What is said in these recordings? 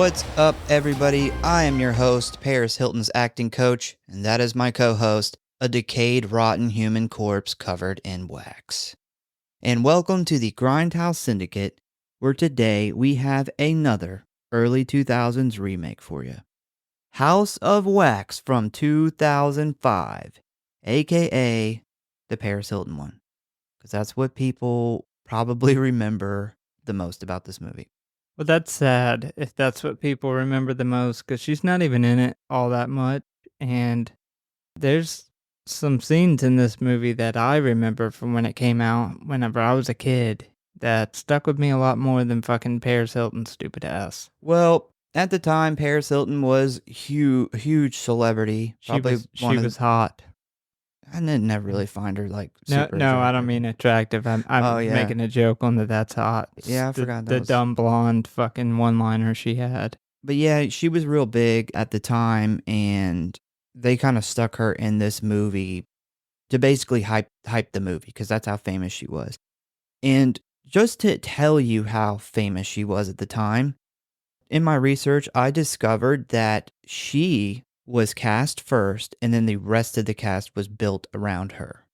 What's up, everybody? I am your host, Paris Hilton's acting coach, and that is my co-host, a decayed, rotten human corpse covered in wax. And welcome to the Grindhouse Syndicate, where today we have another early 2000s remake for you. House of Wax from 2005, aka the Paris Hilton one, because that's what people probably remember the most about this movie. Well, that's sad if that's what people remember the most, because she's not even in it all that much. And there's some scenes in this movie that I remember from when it came out, whenever I was a kid, that stuck with me a lot more than fucking Paris Hilton's stupid ass. Well, at the time, Paris Hilton was huge celebrity. She was hot. I didn't never really find her like No, super no, I attractive. don't mean attractive. I'm Oh, yeah. making a joke on the that's hot. Yeah, I forgot that the was- dumb blonde fucking one-liner she had. But yeah, she was real big at the time, and they kind of stuck her in this movie to basically hype the movie because that's how famous she was. And just to tell you how famous she was at the time, in my research, I discovered that she was cast first, and then the rest of the cast was built around her.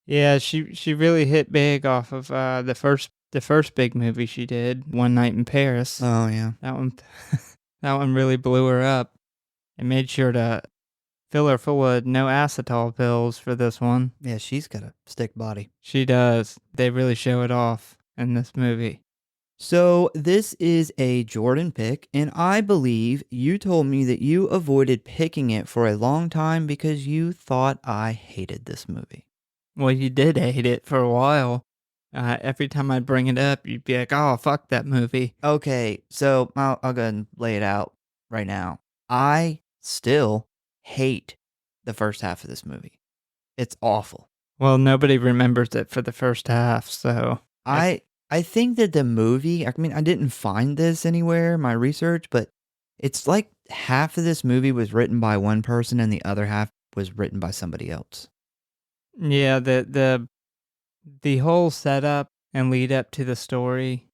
Yeah, she really hit big off of the first big movie she did, One Night in Paris. Oh yeah, That one that one really blew her up. And made sure to fill her full of no acetol pills for this one. yeah, she's got a stick body. She does. They really show it off in this movie. So this is a Jordan pick, and I believe you told me that you avoided picking it for a long time because you thought I hated this movie. Well, you did hate it for a while. Every time I'd bring it up, you'd be like, oh, fuck that movie. Okay, so I'll go ahead and lay it out right now. I still hate the first half of this movie. It's awful. Well, nobody remembers it for the first half, so... I think that the movie, I mean, I didn't find this anywhere in my research, but it's like half of this movie was written by one person and the other half was written by somebody else. Yeah, the whole setup and lead up to the story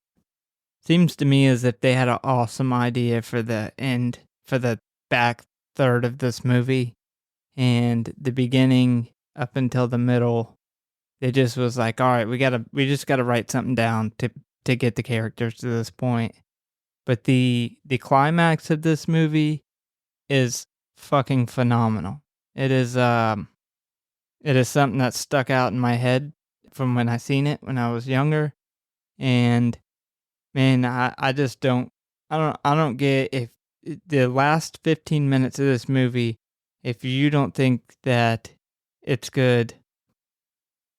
seems to me as if they had an awesome idea for the end, for the back third of this movie, and the beginning up until the middle. It just was like, all right, we just gotta write something down to get the characters to this point. But the climax of this movie is fucking phenomenal. It is something that stuck out in my head from when I seen it when I was younger. And man, I just don't get if the last 15 minutes of this movie, if you don't think that it's good,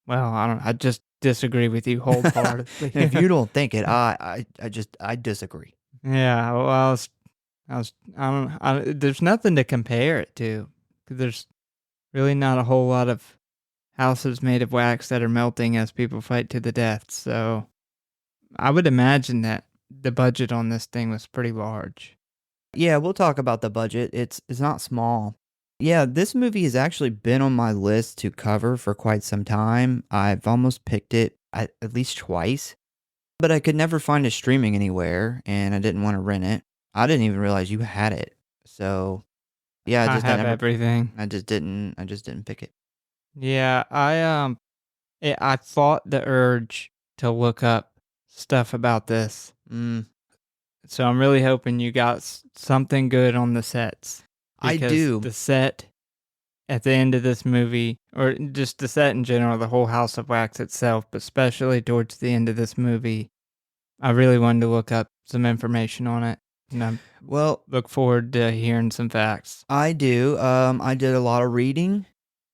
well, I just disagree with you wholeheartedly. If you don't think it, I disagree. Yeah, well, there's nothing to compare it to. 'Cause there's really not a whole lot of houses made of wax that are melting as people fight to the death. So I would imagine that the budget on this thing was pretty large. Yeah, we'll talk about the budget. It's not small. Yeah, this movie has actually been on my list to cover for quite some time. I've almost picked it at least twice, but I could never find it streaming anywhere, and I didn't want to rent it. I didn't even realize you had it. So, yeah, I have everything. I just didn't pick it. Yeah, I fought the urge to look up stuff about this. So I'm really hoping you got something good on the sets. I do. The set at the end of this movie, or just the set in general, the whole House of Wax itself, but especially towards the end of this movie, I really wanted to look up some information on it. And I look forward to hearing some facts. I do. I did a lot of reading,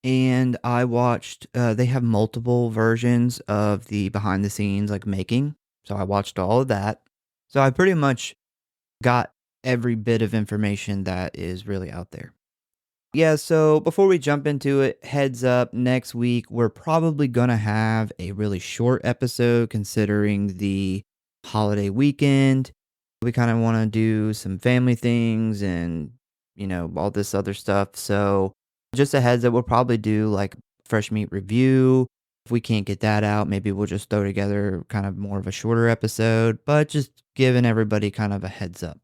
and I watched, they have multiple versions of the behind the scenes, like making. So I watched all of that. So I pretty much got every bit of information that is really out there. Yeah, so before we jump into it, heads up, next week we're probably going to have a really short episode considering the holiday weekend. We kind of want to do some family things and, all this other stuff. So just a heads up, we'll probably do like fresh meat review. If we can't get that out, maybe we'll just throw together kind of more of a shorter episode, but just giving everybody kind of a heads up.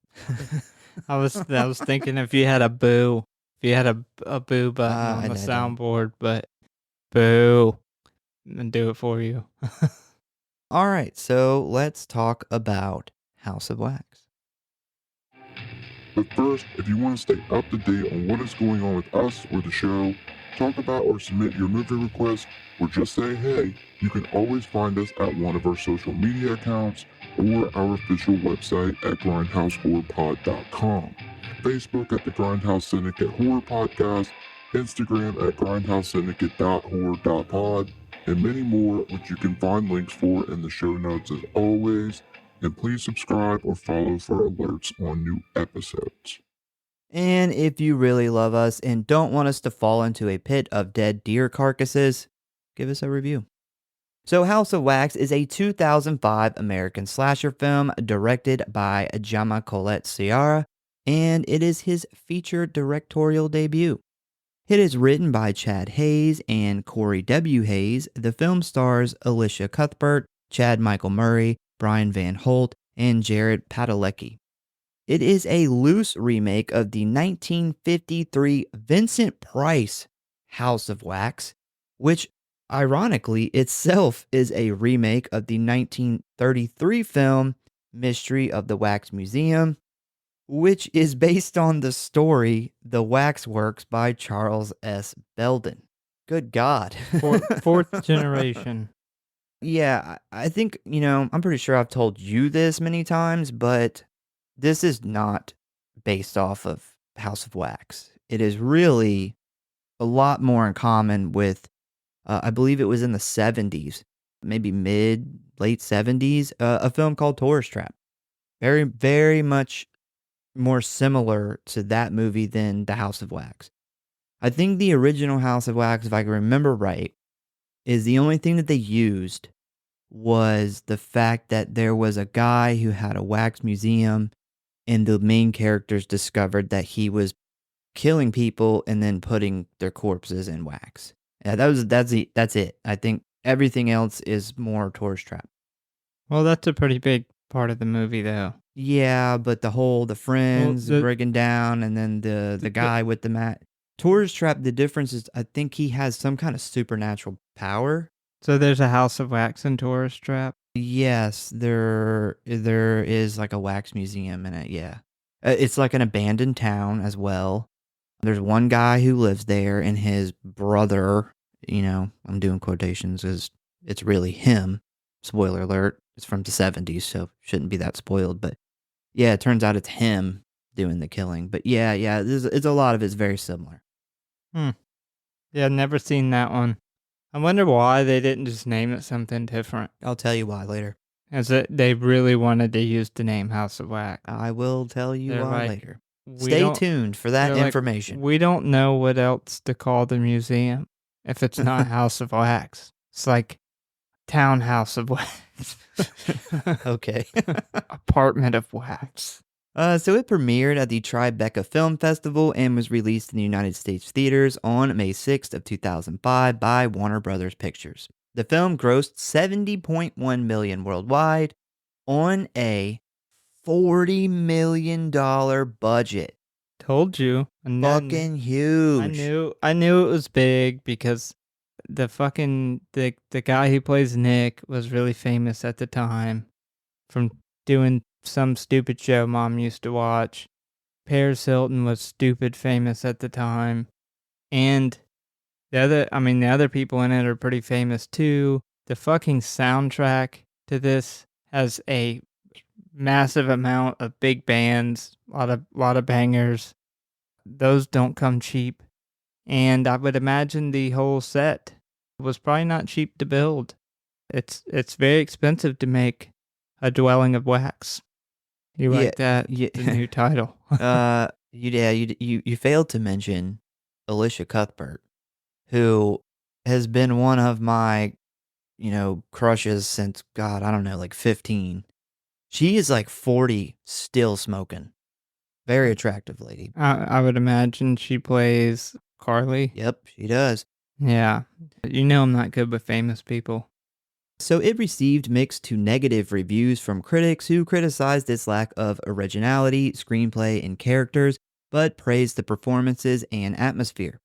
I was thinking if you had a boo, if you had a boo button on I the don't. soundboard, but boo, and do it for you. All right, so let's talk about House of Wax. But first, if you want to stay up to date on what is going on with us or the show, talk about or submit your movie requests, or just say hey, you can always find us at one of our social media accounts or our official website at Grindhouse.Horror.Pod.com, Facebook at the Grindhouse Syndicate Horror Podcast, Instagram at GrindhouseSyndicate.Horror.Pod, and many more, which you can find links for in the show notes as always. And please subscribe or follow for alerts on new episodes. And if you really love us and don't want us to fall into a pit of dead deer carcasses, give us a review. So, House of Wax is a 2005 American slasher film directed by Jaume Collet-serra, and it is his feature directorial debut. It is written by Chad Hayes and Corey W. Hayes. The film stars Alicia Cuthbert, Chad Michael Murray, Brian Van Holt, and Jared Padalecki. It is a loose remake of the 1953 Vincent Price House of Wax, which ironically itself is a remake of the 1933 film Mystery of the Wax Museum, which is based on the story The Wax Works by Charles S. Belden. Good God. Fourth generation. Yeah, I think, I'm pretty sure I've told you this many times, but this is not based off of House of Wax. It is really a lot more in common with, I believe it was in the 70s, maybe late 70s, a film called Tourist Trap. Very, very much more similar to that movie than The House of Wax. I think the original House of Wax, if I can remember right, is the only thing that they used was the fact that there was a guy who had a wax museum and the main characters discovered that he was killing people and then putting their corpses in wax. Yeah, that's it. I think everything else is more tourist trap. Well, that's a pretty big part of the movie, though. Yeah, but the friends the- breaking down and then the guy with the mat. Tourist trap, the difference is I think he has some kind of supernatural power. So there's a House of Wax and Tourist Trap. Yes, there is like a wax museum in it, yeah. It's like an abandoned town as well. There's one guy who lives there and his brother, I'm doing quotations because it's really him. Spoiler alert, it's from the 70s, so shouldn't be that spoiled. But yeah, it turns out it's him doing the killing. But yeah, it's a lot of it's very similar. Yeah, never seen that one. I wonder why they didn't just name it something different. I'll tell you why later. As it, they really wanted to use the name House of Wax. I will tell you They're why like, later. We Stay don't- tuned for that they're like, information. we don't know what else to call the museum if it's not House of Wax. It's like Townhouse of Wax. Okay. Apartment of Wax. So it premiered at the Tribeca Film Festival and was released in the United States theaters on May 6th of 2005 by Warner Brothers Pictures. The film grossed $70.1 million worldwide on a $40 million budget. Told you. And then Fucking huge. I knew it was big because the guy who plays Nick was really famous at the time from doing some stupid show mom used to watch. Paris Hilton was stupid famous at the time. And the other people in it are pretty famous too. The fucking soundtrack to this has a massive amount of big bands, a lot of bangers. Those don't come cheap. And I would imagine the whole set was probably not cheap to build. It's very expensive to make a dwelling of wax. You like that? Yeah. The new title. You failed to mention Alicia Cuthbert, who has been one of my, crushes since, God, I don't know, like 15. She is like 40, still smoking. Very attractive lady. I would imagine she plays Carly. Yep, she does. Yeah. You know I'm not good with famous people. So it received mixed to negative reviews from critics who criticized its lack of originality, screenplay, and characters, but praised the performances and atmosphere.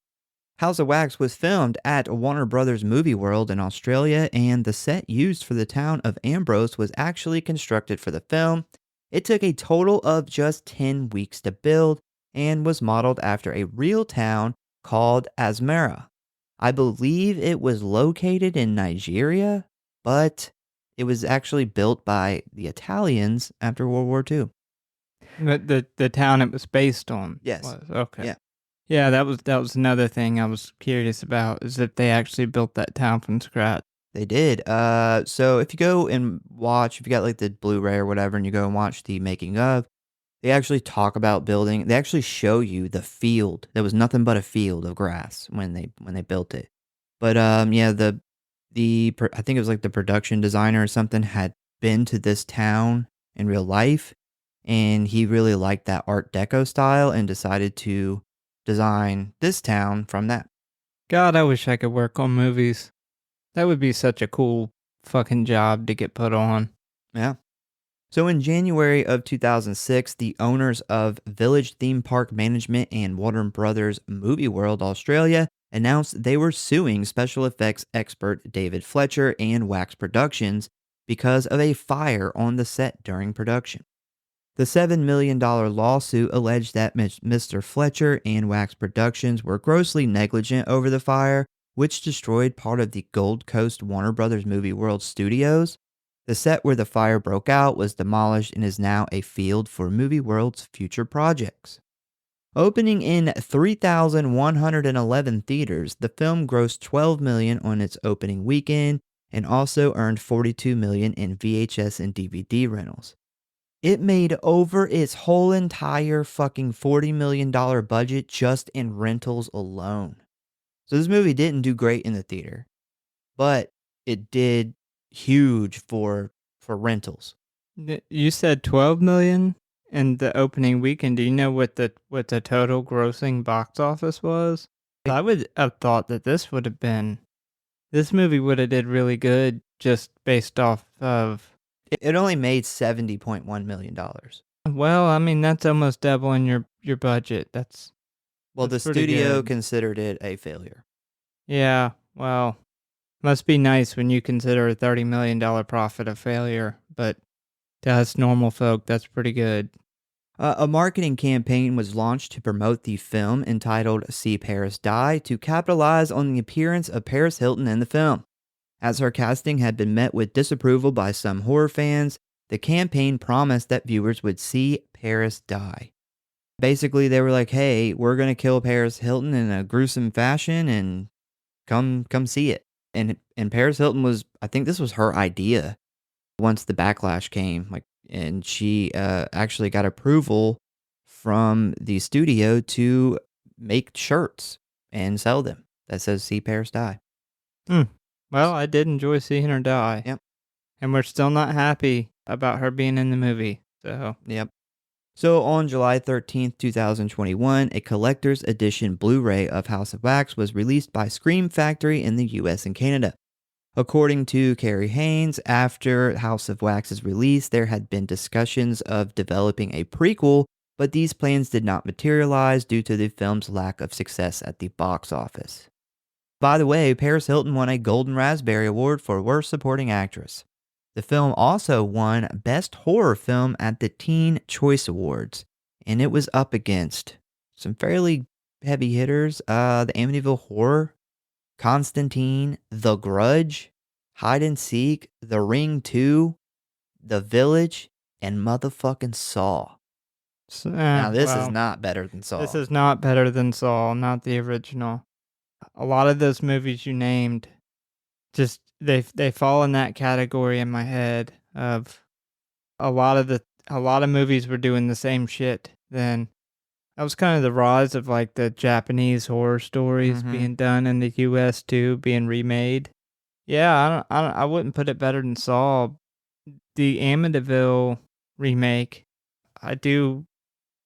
House of Wax was filmed at Warner Brothers Movie World in Australia, and the set used for the town of Ambrose was actually constructed for the film. It took a total of just 10 weeks to build and was modeled after a real town called Asmara. I believe it was located in Nigeria, but it was actually built by the Italians after World War II. The town it was based on. Yes. Was. Okay. Yeah. Yeah, that was another thing I was curious about, is if they actually built that town from scratch. They did. So if you go and watch, if you got like the Blu-ray or whatever, and you go and watch the making of, they actually talk about building. They actually show you the field. There was nothing but a field of grass when they built it. But yeah, I think it was like the production designer or something had been to this town in real life, and he really liked that Art Deco style and decided to design this town from that. God, I wish I could work on movies. That would be such a cool fucking job to get put on. Yeah. So in January of 2006, the owners of Village Theme Park Management and Warner Brothers Movie World Australia announced they were suing special effects expert David Fletcher and Wax Productions because of a fire on the set during production. The $7 million lawsuit alleged that Mr. Fletcher and Wax Productions were grossly negligent over the fire, which destroyed part of the Gold Coast Warner Brothers Movie World studios. The set where the fire broke out was demolished and is now a field for Movie World's future projects. Opening in 3,111 theaters, the film grossed $12 million on its opening weekend and also earned $42 million in VHS and DVD rentals. It made over its whole entire fucking $40 million budget just in rentals alone. So this movie didn't do great in the theater, but it did huge for rentals. You said 12 million in the opening weekend. Do you know what the total grossing box office was? I would have thought that this movie would have did really good just based off of. It only made $70.1 million. Well, I mean, that's almost doubling your budget. The That's pretty studio good. considered it a failure. Yeah, well, must be nice when you consider a $30 million profit a failure, but to us normal folk, that's pretty good. A marketing campaign was launched to promote the film entitled See Paris Die to capitalize on the appearance of Paris Hilton in the film. As her casting had been met with disapproval by some horror fans, the campaign promised that viewers would see Paris die. Basically, they were like, hey, we're going to kill Paris Hilton in a gruesome fashion and come see it. And Paris Hilton I think this was her idea once the backlash came, and she actually got approval from the studio to make shirts and sell them that says See Paris Die. Well, I did enjoy seeing her die. Yep. And we're still not happy about her being in the movie. Yep. So on July 13th, 2021, a collector's edition Blu-ray of House of Wax was released by Scream Factory in the US and Canada. According to Carrie Haynes, after House of Wax's release, there had been discussions of developing a prequel, but these plans did not materialize due to the film's lack of success at the box office. By the way, Paris Hilton won a Golden Raspberry Award for Worst Supporting Actress. The film also won Best Horror Film at the Teen Choice Awards, and it was up against some fairly heavy hitters, the Amityville Horror, Constantine, The Grudge, Hide and Seek, The Ring 2, The Village, and motherfucking Saw. Now this is not better than Saw. This is not better than Saw, not the original. A lot of those movies you named, just they fall in that category in my head of a lot of movies were doing the same shit then. That was kind of the rise of like the Japanese horror stories being done in the US too, being remade. Yeah, I wouldn't put it better than Saw. The Amityville remake, I do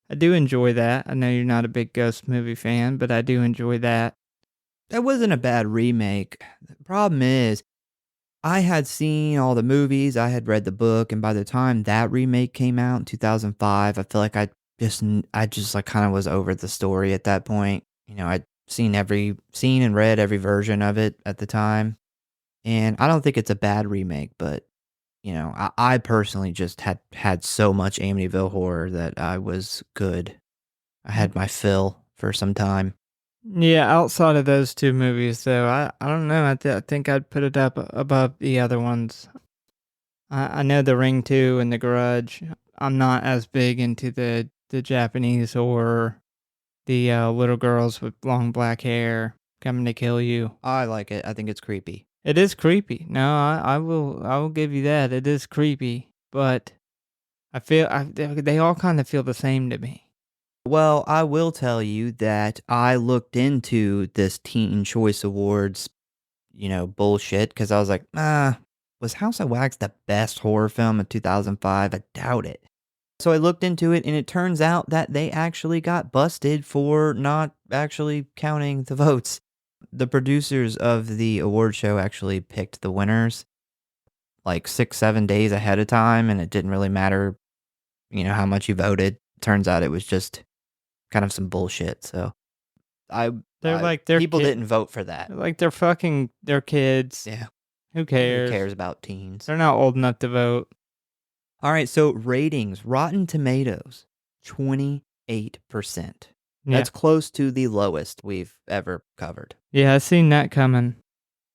enjoy that. I know you're not a big ghost movie fan, but I do enjoy that. That wasn't a bad remake. The problem is, I had seen all the movies, I had read the book, and by the time that remake came out in 2005, I feel like I just like kind of was over the story at that point. I'd seen and read every version of it at the time, and I don't think it's a bad remake, but I personally just had so much Amityville horror that I was good. I had my fill for some time. Yeah, outside of those two movies, though, I don't know. I think I'd put it up above the other ones. I know The Ring 2 and The Grudge. I'm not as big into the Japanese horror, the little girls with long black hair coming to kill you. I like it. I think it's creepy. It is creepy. No, I will give you that. It is creepy, but they all kind of feel the same to me. Well, I will tell you that I looked into this Teen Choice Awards, bullshit, because I was like, was House of Wax the best horror film of 2005? I doubt it. So I looked into it, and it turns out that they actually got busted for not actually counting the votes. The producers of the award show actually picked the winners like 6, 7 days ahead of time, and it didn't really matter, how much you voted. Turns out it was just kind of some bullshit. So people didn't vote for that. Like they're kids. Yeah. Who cares? Who cares about teens? They're not old enough to vote. All right, so ratings. Rotten Tomatoes, 28%. That's close to the lowest we've ever covered. Yeah, I seen that coming.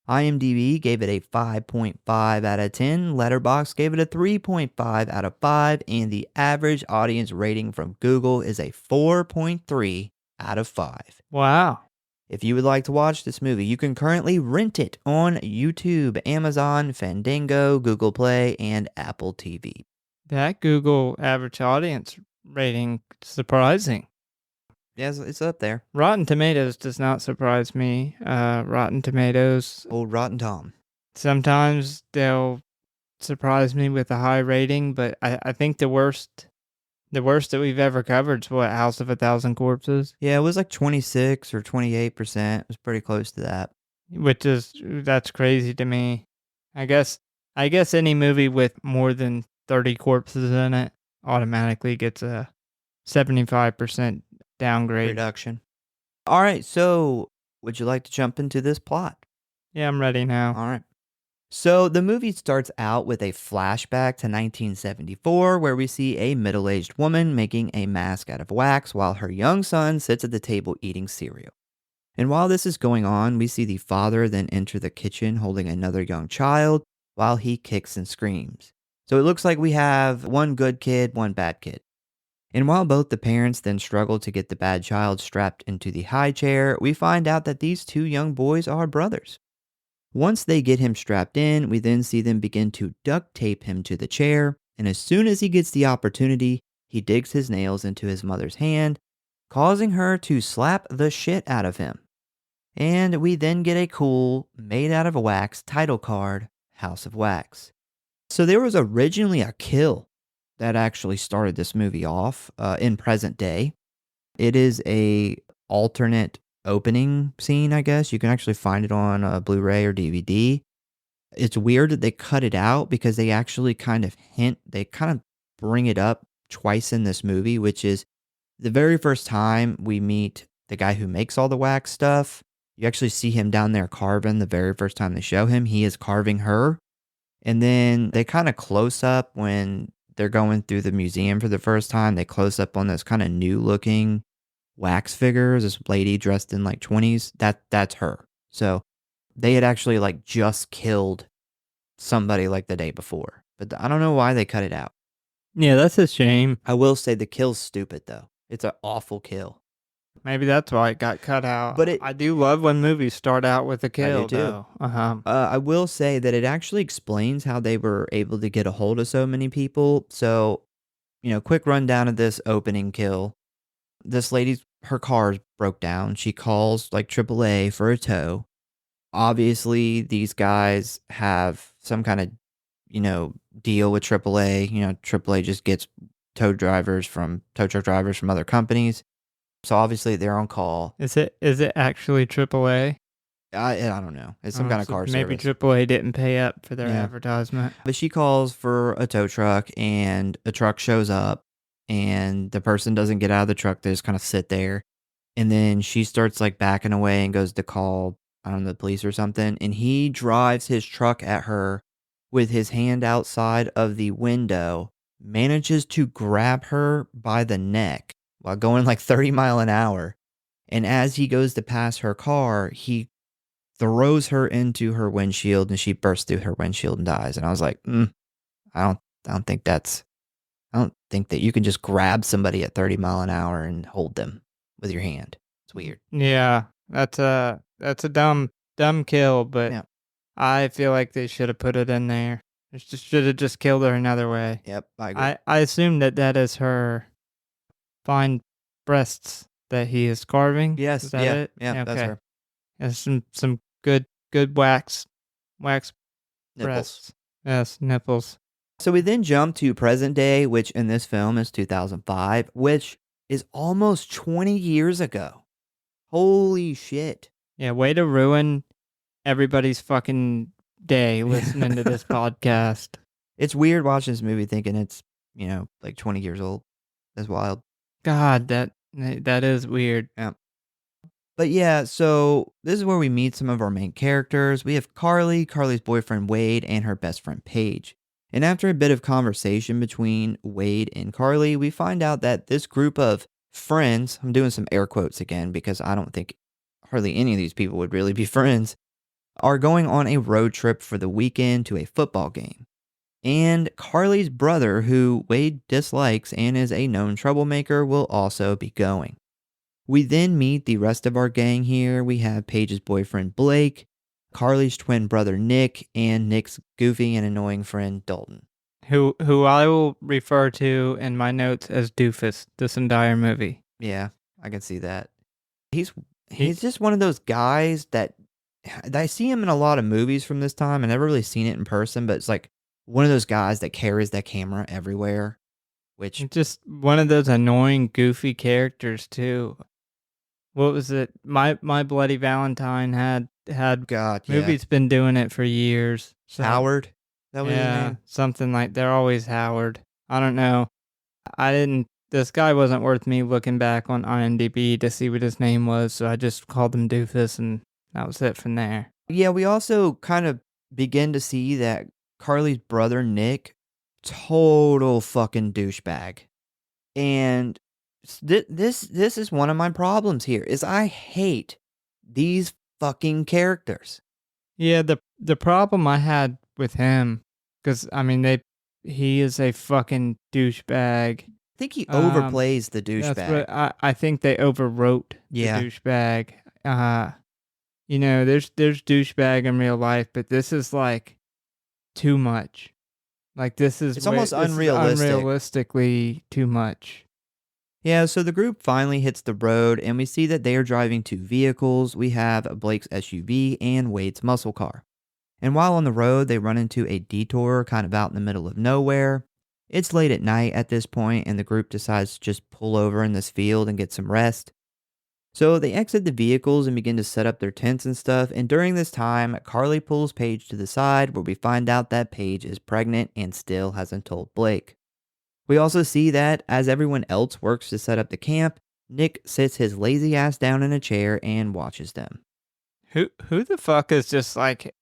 IMDb gave it a 5.5 out of 10. Letterboxd gave it a 3.5 out of 5. And the average audience rating from Google is a 4.3 out of 5. Wow. If you would like to watch this movie, you can currently rent it on YouTube, Amazon, Fandango, Google Play, and Apple TV. That Google average audience rating, surprising. Yeah, it's up there. Rotten Tomatoes does not surprise me. Rotten Tomatoes. Old Rotten Tom. Sometimes they'll surprise me with a high rating, but I think the worst that we've ever covered is what, House of a Thousand Corpses? Yeah, it was like 26 or 28%. It was pretty close to that. That's crazy to me. I guess any movie with more than 30 corpses in it automatically gets a 75% downgrade. Reduction. All right, so would you like to jump into this plot? Yeah, I'm ready now. All right. So the movie starts out with a flashback to 1974 where we see a middle-aged woman making a mask out of wax while her young son sits at the table eating cereal. And while this is going on, we see the father then enter the kitchen holding another young child while he kicks and screams. So it looks like we have one good kid, one bad kid. And while both the parents then struggle to get the bad child strapped into the high chair, we find out that these two young boys are brothers. Once they get him strapped in, we then see them begin to duct tape him to the chair, and as soon as he gets the opportunity, he digs his nails into his mother's hand, causing her to slap the shit out of him. And we then get a cool, made out of wax title card, House of Wax. So there was originally a kill that actually started this movie off in present day. It is a alternate opening scene, I guess. You can actually find it on a Blu-ray or DVD. It's weird that they cut it out because they actually kind of bring it up twice in this movie, which is the very first time we meet the guy who makes all the wax stuff. You actually see him down there carving the very first time they show him. He is carving her. And then they kind of close up when they're going through the museum for the first time. They close up on this kind of new looking wax figures, this lady dressed in like 20s. That's her. So they had actually like just killed somebody like the day before. But I don't know why they cut it out. Yeah, that's a shame. I will say the kill's stupid though. It's an awful kill. Maybe that's why it got cut out. But I do love when movies start out with a kill. I do too. Though. I will say that it actually explains how they were able to get a hold of so many people. So, quick rundown of this opening kill. This her car broke down. She calls like AAA for a tow. Obviously, these guys have some kind of, deal with AAA. AAA just gets tow truck drivers from other companies. So obviously they're on call. Is it actually AAA? I don't know. It's some kind of So car maybe service. AAA didn't pay up for their Yeah. advertisement. But she calls for a tow truck, and a truck shows up, and the person doesn't get out of the truck. They just kind of sit there. And then she starts like backing away and goes to call, I don't know, the police or something. And he drives his truck at her with his hand outside of the window, manages to grab her by the neck while going like 30 miles an hour. And as he goes to pass her car, he throws her into her windshield, and she bursts through her windshield and dies. And I was like, I don't, I don't think that's, I don't think that you can just grab somebody at 30 miles an hour and hold them with your hand. It's weird. Yeah, that's a dumb kill, but Yeah. I feel like they should have put it in there. They should have just killed her another way. Yep, I agree. I assume that is her fine breasts that he is carving. Yes, Is that yeah, it? yeah, that's her. There's some good wax Nipples. breasts. Yes, nipples. So we then jump to present day, which in this film is 2005, which is almost 20 years ago. Holy shit. Yeah, way to ruin everybody's fucking day listening to this podcast. It's weird watching this movie thinking it's, like 20 years old. That's wild. God, that is weird. Yeah. But yeah, so this is where we meet some of our main characters. We have Carly, Carly's boyfriend Wade, and her best friend Paige. And after a bit of conversation between Wade and Carly, we find out that this group of friends, I'm doing some air quotes again because I don't think hardly any of these people would really be friends, are going on a road trip for the weekend to a football game. And Carly's brother, who Wade dislikes and is a known troublemaker, will also be going. We then meet the rest of our gang here. We have Paige's boyfriend Blake, Carly's twin brother Nick, and Nick's goofy and annoying friend Dalton. Who I will refer to in my notes as Doofus this entire movie. Yeah, I can see that. He's just one of those guys that I see him in a lot of movies from this time. I never really seen it in person, but it's like one of those guys that carries that camera everywhere. Which just one of those annoying, goofy characters too. What was it? My Bloody Valentine had God, yeah. movie's been doing it for years. So, Howard? That was his name? something like they're always Howard. I don't know. This guy wasn't worth me looking back on IMDb to see what his name was, so I just called him Doofus, and that was it from there. Yeah, we also kind of begin to see that Carly's brother Nick, total fucking douchebag. And this is one of my problems here, is I hate these fucking characters. Yeah, the problem I had with him, because I mean he is a fucking douchebag. I think he overplays the douchebag. That's what I think they overwrote the douchebag. There's douchebag in real life, but this is like too much. Like it's almost unrealistic. Unrealistically too much. Yeah, so the group finally hits the road, and we see that they are driving two vehicles. We have Blake's SUV and Wade's muscle car. And while on the road, they run into a detour kind of out in the middle of nowhere. It's late at night at this point, and the group decides to just pull over in this field and get some rest. So they exit the vehicles and begin to set up their tents and stuff, and during this time, Carly pulls Paige to the side, where we find out that Paige is pregnant and still hasn't told Blake. We also see that, as everyone else works to set up the camp, Nick sits his lazy ass down in a chair and watches them. Who the fuck is just like,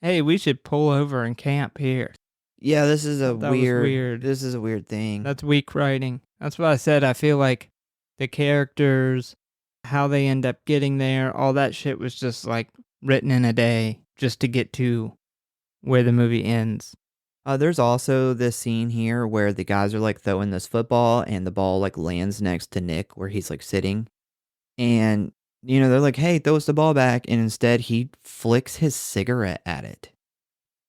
hey, we should pull over and camp here? Yeah, this is a weird. This is a weird thing. That's weak writing. That's what I said. I feel like the characters, how they end up getting there, all that shit was just like written in a day just to get to where the movie ends. There's also this scene here where the guys are like throwing this football, and the ball like lands next to Nick where he's like sitting. And, they're like, hey, throw us the ball back. And instead he flicks his cigarette at it.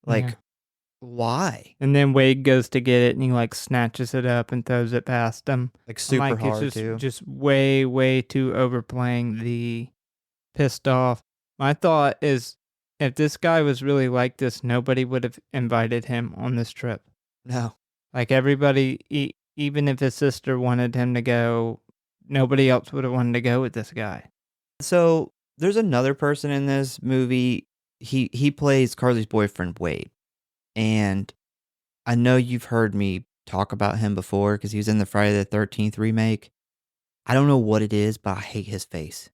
Like, why? And then Wade goes to get it, and he like snatches it up and throws it past him. Like super hard it's too. Just way, way too overplaying the pissed off. My thought is, if this guy was really like this, nobody would have invited him on this trip. No. Like everybody, even if his sister wanted him to go, nobody else would have wanted to go with this guy. So There's another person in this movie. He plays Carly's boyfriend, Wade. And I know you've heard me talk about him before because he was in the Friday the 13th remake. I don't know what it is, but I hate his face.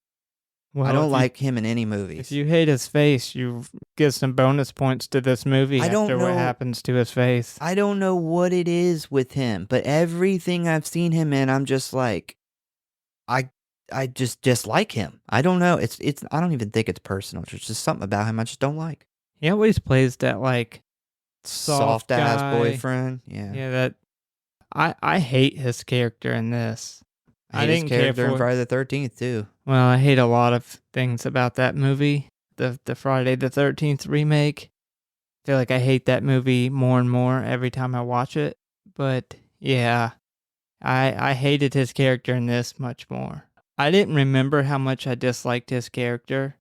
I Well, don't like him in any movies. if you hate his face, you get some bonus points to this movie I don't after what know- happens to his face. I don't know what it is with him, but everything I've seen him in, I'm just like, I just dislike him. I don't know. It's I don't even think it's personal. There's just something about him I just don't like. He always plays that like Soft ass guy. boyfriend. Yeah. Yeah, that I hate his character in this. I hate his character in Friday the 13th too. Well, I hate a lot of things about that movie. The Friday the 13th remake. I feel like I hate that movie more and more every time I watch it. But yeah, I hated his character in this much more. I didn't remember how much I disliked his character.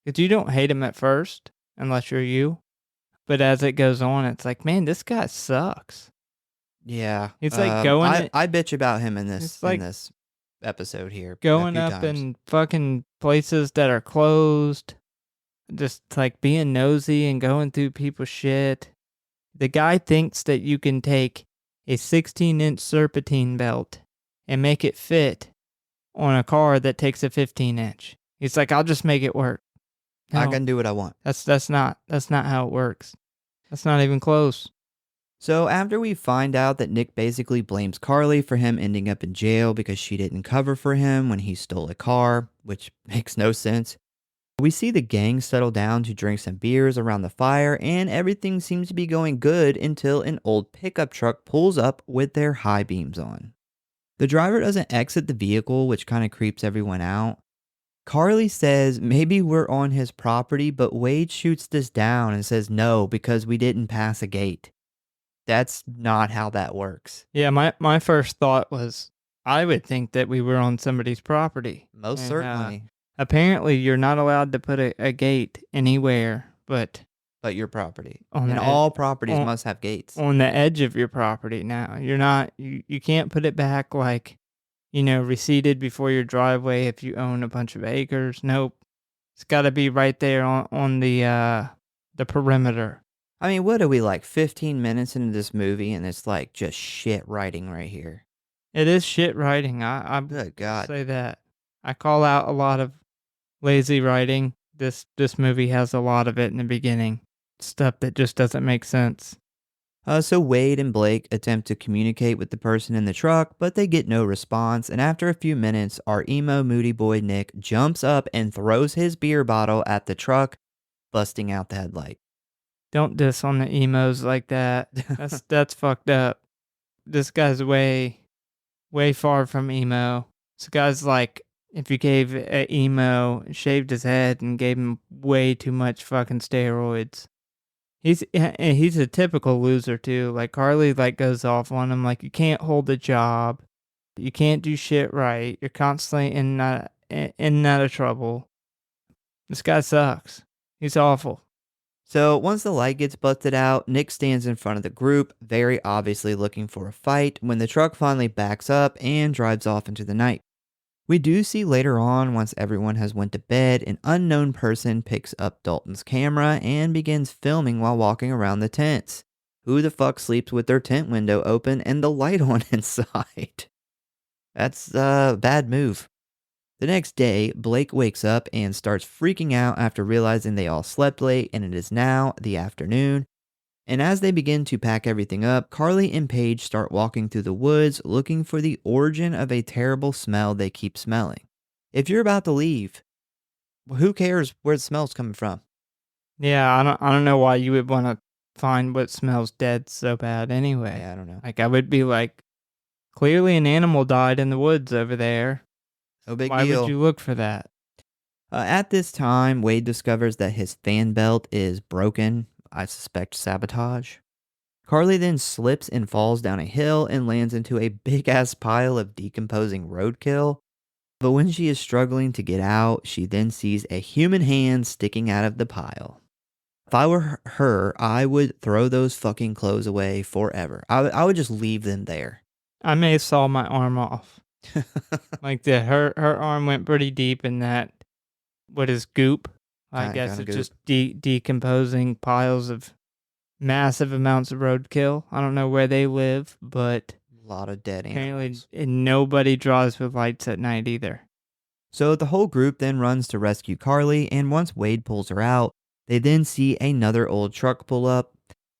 Because you don't hate him at first, unless you're you. But as it goes on, it's like, man, this guy sucks. Yeah. It's like going... I bitch about him in It's this like episode here. going up in fucking places that are closed. Just like being nosy and going through people's shit. The guy thinks that you can take a 16-inch serpentine belt and make it fit on a car that takes a 15-inch. He's like, I'll just make it work. I No, can do what I want. that's not how it works. That's not even close. So after we find out that Nick basically blames Carly for him ending up in jail because she didn't cover for him when he stole a car, which makes no sense, we see the gang settle down to drink some beers around the fire, and everything seems to be going good until an old pickup truck pulls up with their high beams on. The driver doesn't exit the vehicle, which kind of creeps everyone out. Carly says maybe we're on his property, but Wade shoots this down and says no because we didn't pass a gate. That's not how that works. Yeah, my first thought was I would think that we were on somebody's property. Most And, certainly. Apparently, you're not allowed to put a gate anywhere but But your property. on And the all properties on- must have gates. on the edge of your property now. You're not you can't put it back like, receded before your driveway if you own a bunch of acres. Nope. It's got to be right there on the perimeter. I mean, what are we, like 15 minutes into this movie and it's like just shit writing right here? It is shit writing. I Good God. say that. I call out a lot of lazy writing. This movie has a lot of it in the beginning. Stuff that just doesn't make sense. So Wade and Blake attempt to communicate with the person in the truck, but they get no response, and after a few minutes, our emo moody boy Nick jumps up and throws his beer bottle at the truck, busting out the headlight. Don't diss on the emos like that. That's fucked up. This guy's way far from emo. This guy's like, if you gave an emo, shaved his head, and gave him way too much fucking steroids. He's a typical loser too. Like Carly goes off on him like, you can't hold a job, you can't do shit right, you're constantly in and out of trouble. This guy sucks. He's awful. So once the light gets busted out, Nick stands in front of the group, very obviously looking for a fight, when the truck finally backs up and drives off into the night. We do see later on, once everyone has went to bed, an unknown person picks up Dalton's camera and begins filming while walking around the tents. Who the fuck sleeps with their tent window open and the light on inside? That's a bad move. The next day, Blake wakes up and starts freaking out after realizing they all slept late and it is now the afternoon. And as they begin to pack everything up, Carly and Paige start walking through the woods looking for the origin of a terrible smell they keep smelling. If you're about to leave, who cares where the smell's coming from? Yeah, I don't know why you would want to find what smells dead so bad anyway. Yeah, I don't know. Like, I would be like, clearly an animal died in the woods over there. No big Why deal. would you look for that? At this time, Wade discovers that his fan belt is broken. I suspect sabotage. Carly then slips and falls down a hill and lands into a big-ass pile of decomposing roadkill. But when she is struggling to get out, she then sees a human hand sticking out of the pile. If I were her, I would throw those fucking clothes away forever. I would just leave them there. I may have saw my arm off. Like her arm went pretty deep in that what is goop? I Kinda guess it's goop. just decomposing piles of massive amounts of roadkill. I don't know where they live, but A lot of dead apparently animals. nobody draws with lights at night either. So the whole group then runs to rescue Carly, and once Wade pulls her out, they then see another old truck pull up.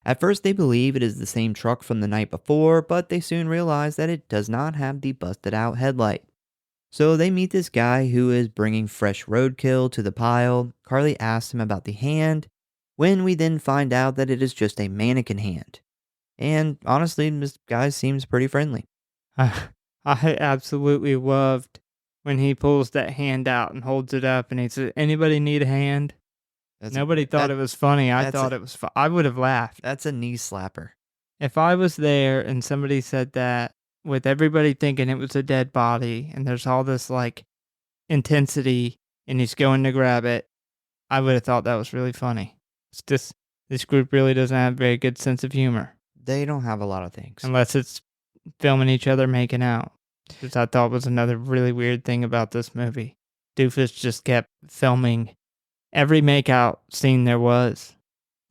At first, they believe it is the same truck from the night before, but they soon realize that it does not have the busted out headlight. So they meet this guy who is bringing fresh roadkill to the pile. Carly asks him about the hand, when we then find out that it is just a mannequin hand. And honestly, this guy seems pretty friendly. I absolutely loved when he pulls that hand out and holds it up and he says, "Anybody need a hand?" That's Nobody thought it was funny. I thought it was I would have laughed. That's a knee slapper. If I was there and somebody said that with everybody thinking it was a dead body and there's all this like intensity and he's going to grab it, I would have thought that was really funny. It's just this group really doesn't have a very good sense of humor They don't have a lot of things. unless it's filming each other making out, which I thought was another really weird thing about this movie. Doofus just kept filming every makeout scene there was.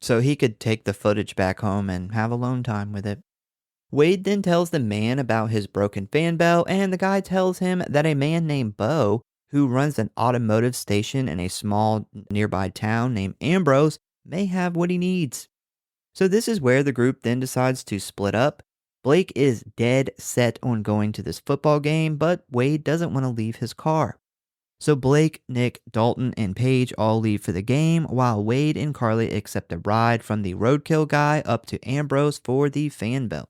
So he could take the footage back home and have alone time with it. Wade then tells the man about his broken fan belt, and the guy tells him that a man named Bo, who runs an automotive station in a small nearby town named Ambrose, may have what he needs. So this is where the group then decides to split up. Blake is dead set on going to this football game, but Wade doesn't want to leave his car. So Blake, Nick, Dalton, and Paige all leave for the game, while Wade and Carly accept a ride from the roadkill guy up to Ambrose for the fan belt.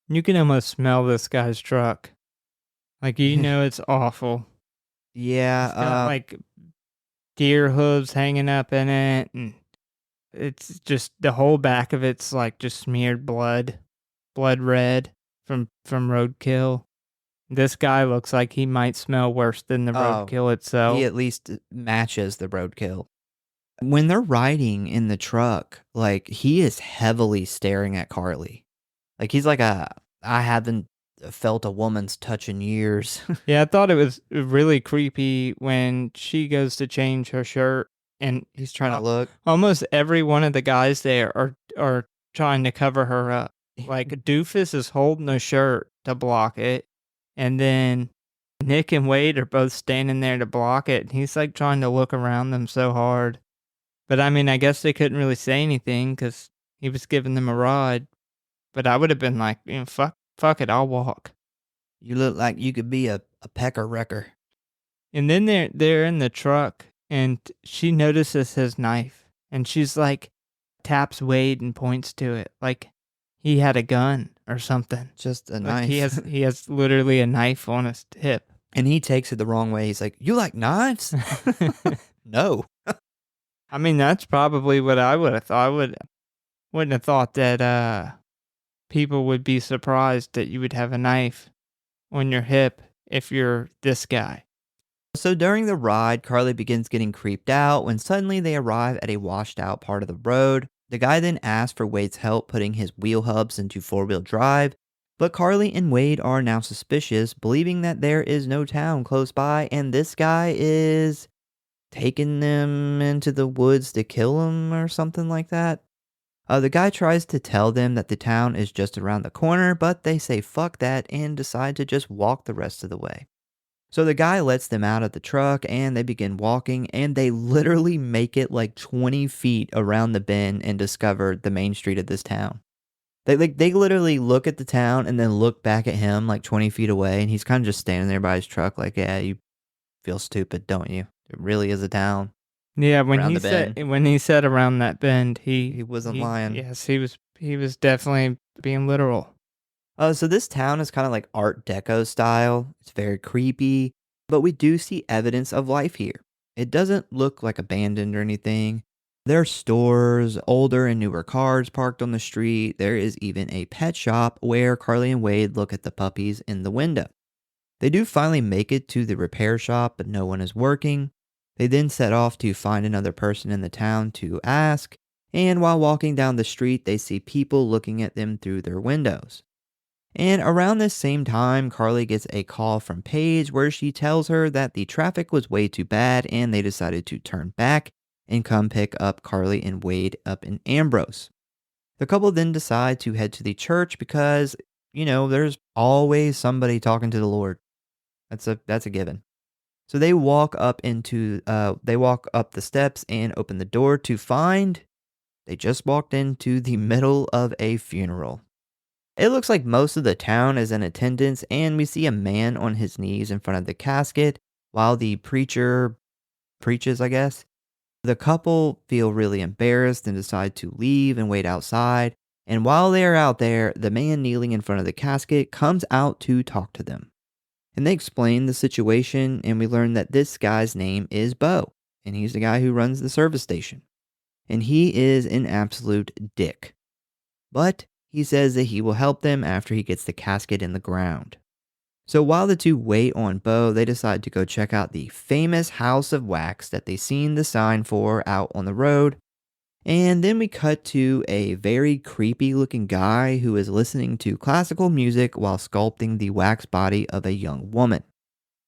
You can almost smell this guy's truck. Like, you know it's awful. Yeah, It's got like deer hooves hanging up in it, and it's just the whole back of it's like just smeared blood red from roadkill. This guy looks like he might smell worse than the roadkill itself. he at least matches the roadkill. When they're riding in the truck, like, he is heavily staring at Carly. Like, he's like I haven't felt a woman's touch in years. Yeah, I thought it was really creepy when she goes to change her shirt and He's trying to look. almost every one of the guys there are trying to cover her up. Like, Doofus is holding a shirt to block it, and then Nick and Wade are both standing there to block it, and he's like trying to look around them so hard. But I mean, I guess they couldn't really say anything because he was giving them a ride. But I would have been like, fuck it, I'll walk. You look like you could be a pecker wrecker. And then they're in the truck, and she notices his knife, and she's like, taps Wade and points to it like he had a gun or something. Just a Like knife. he has literally a knife on his hip. And he takes it the wrong way. He's like, "You like knives?" No. I mean, that's probably what I would have thought. Wouldn't have thought that people would be surprised that you would have a knife on your hip if you're this guy. So during the ride, Carly begins getting creeped out when suddenly they arrive at a washed out part of the road. The guy then asks for Wade's help putting his wheel hubs into 4-wheel drive, but Carly and Wade are now suspicious, believing that there is no town close by and this guy is taking them into the woods to kill them or something like that. The guy tries to tell them that the town is just around the corner, but they say fuck that and decide to just walk the rest of the way. So the guy lets them out of the truck and they begin walking, and they literally make it like 20 feet around the bend and discover the main street of this town. They literally look at the town and then look back at him like 20 feet away, and he's kind of just standing there by his truck like, yeah, you feel stupid, don't you? It really is a town. Yeah, when Around he said around that bend, He wasn't lying. Yes, he was definitely being literal. So this town is kind of like Art Deco style. It's very creepy, but we do see evidence of life here. It doesn't look like abandoned or anything. There are stores, older and newer cars parked on the street. There is even a pet shop where Carly and Wade look at the puppies in the window. They do finally make it to the repair shop, but no one is working. They then set off to find another person in the town to ask, and while walking down the street, they see people looking at them through their windows. And around this same time, Carly gets a call from Paige where she tells her that the traffic was way too bad and they decided to turn back and come pick up Carly and Wade up in Ambrose. The couple then decide to head to the church because, there's always somebody talking to the Lord. That's a given. So they walk up the steps and open the door to find they just walked into the middle of a funeral. It looks like most of the town is in attendance, and we see a man on his knees in front of the casket while the preacher preaches, I guess. The couple feel really embarrassed and decide to leave and wait outside. And while they are out there, the man kneeling in front of the casket comes out to talk to them. And they explain the situation, and we learn that this guy's name is Bo, and he's the guy who runs the service station. And he is an absolute dick. But he says that he will help them after he gets the casket in the ground. So while the two wait on Bo, they decide to go check out the famous House of Wax that they seen the sign for out on the road. And then we cut to a very creepy looking guy who is listening to classical music while sculpting the wax body of a young woman.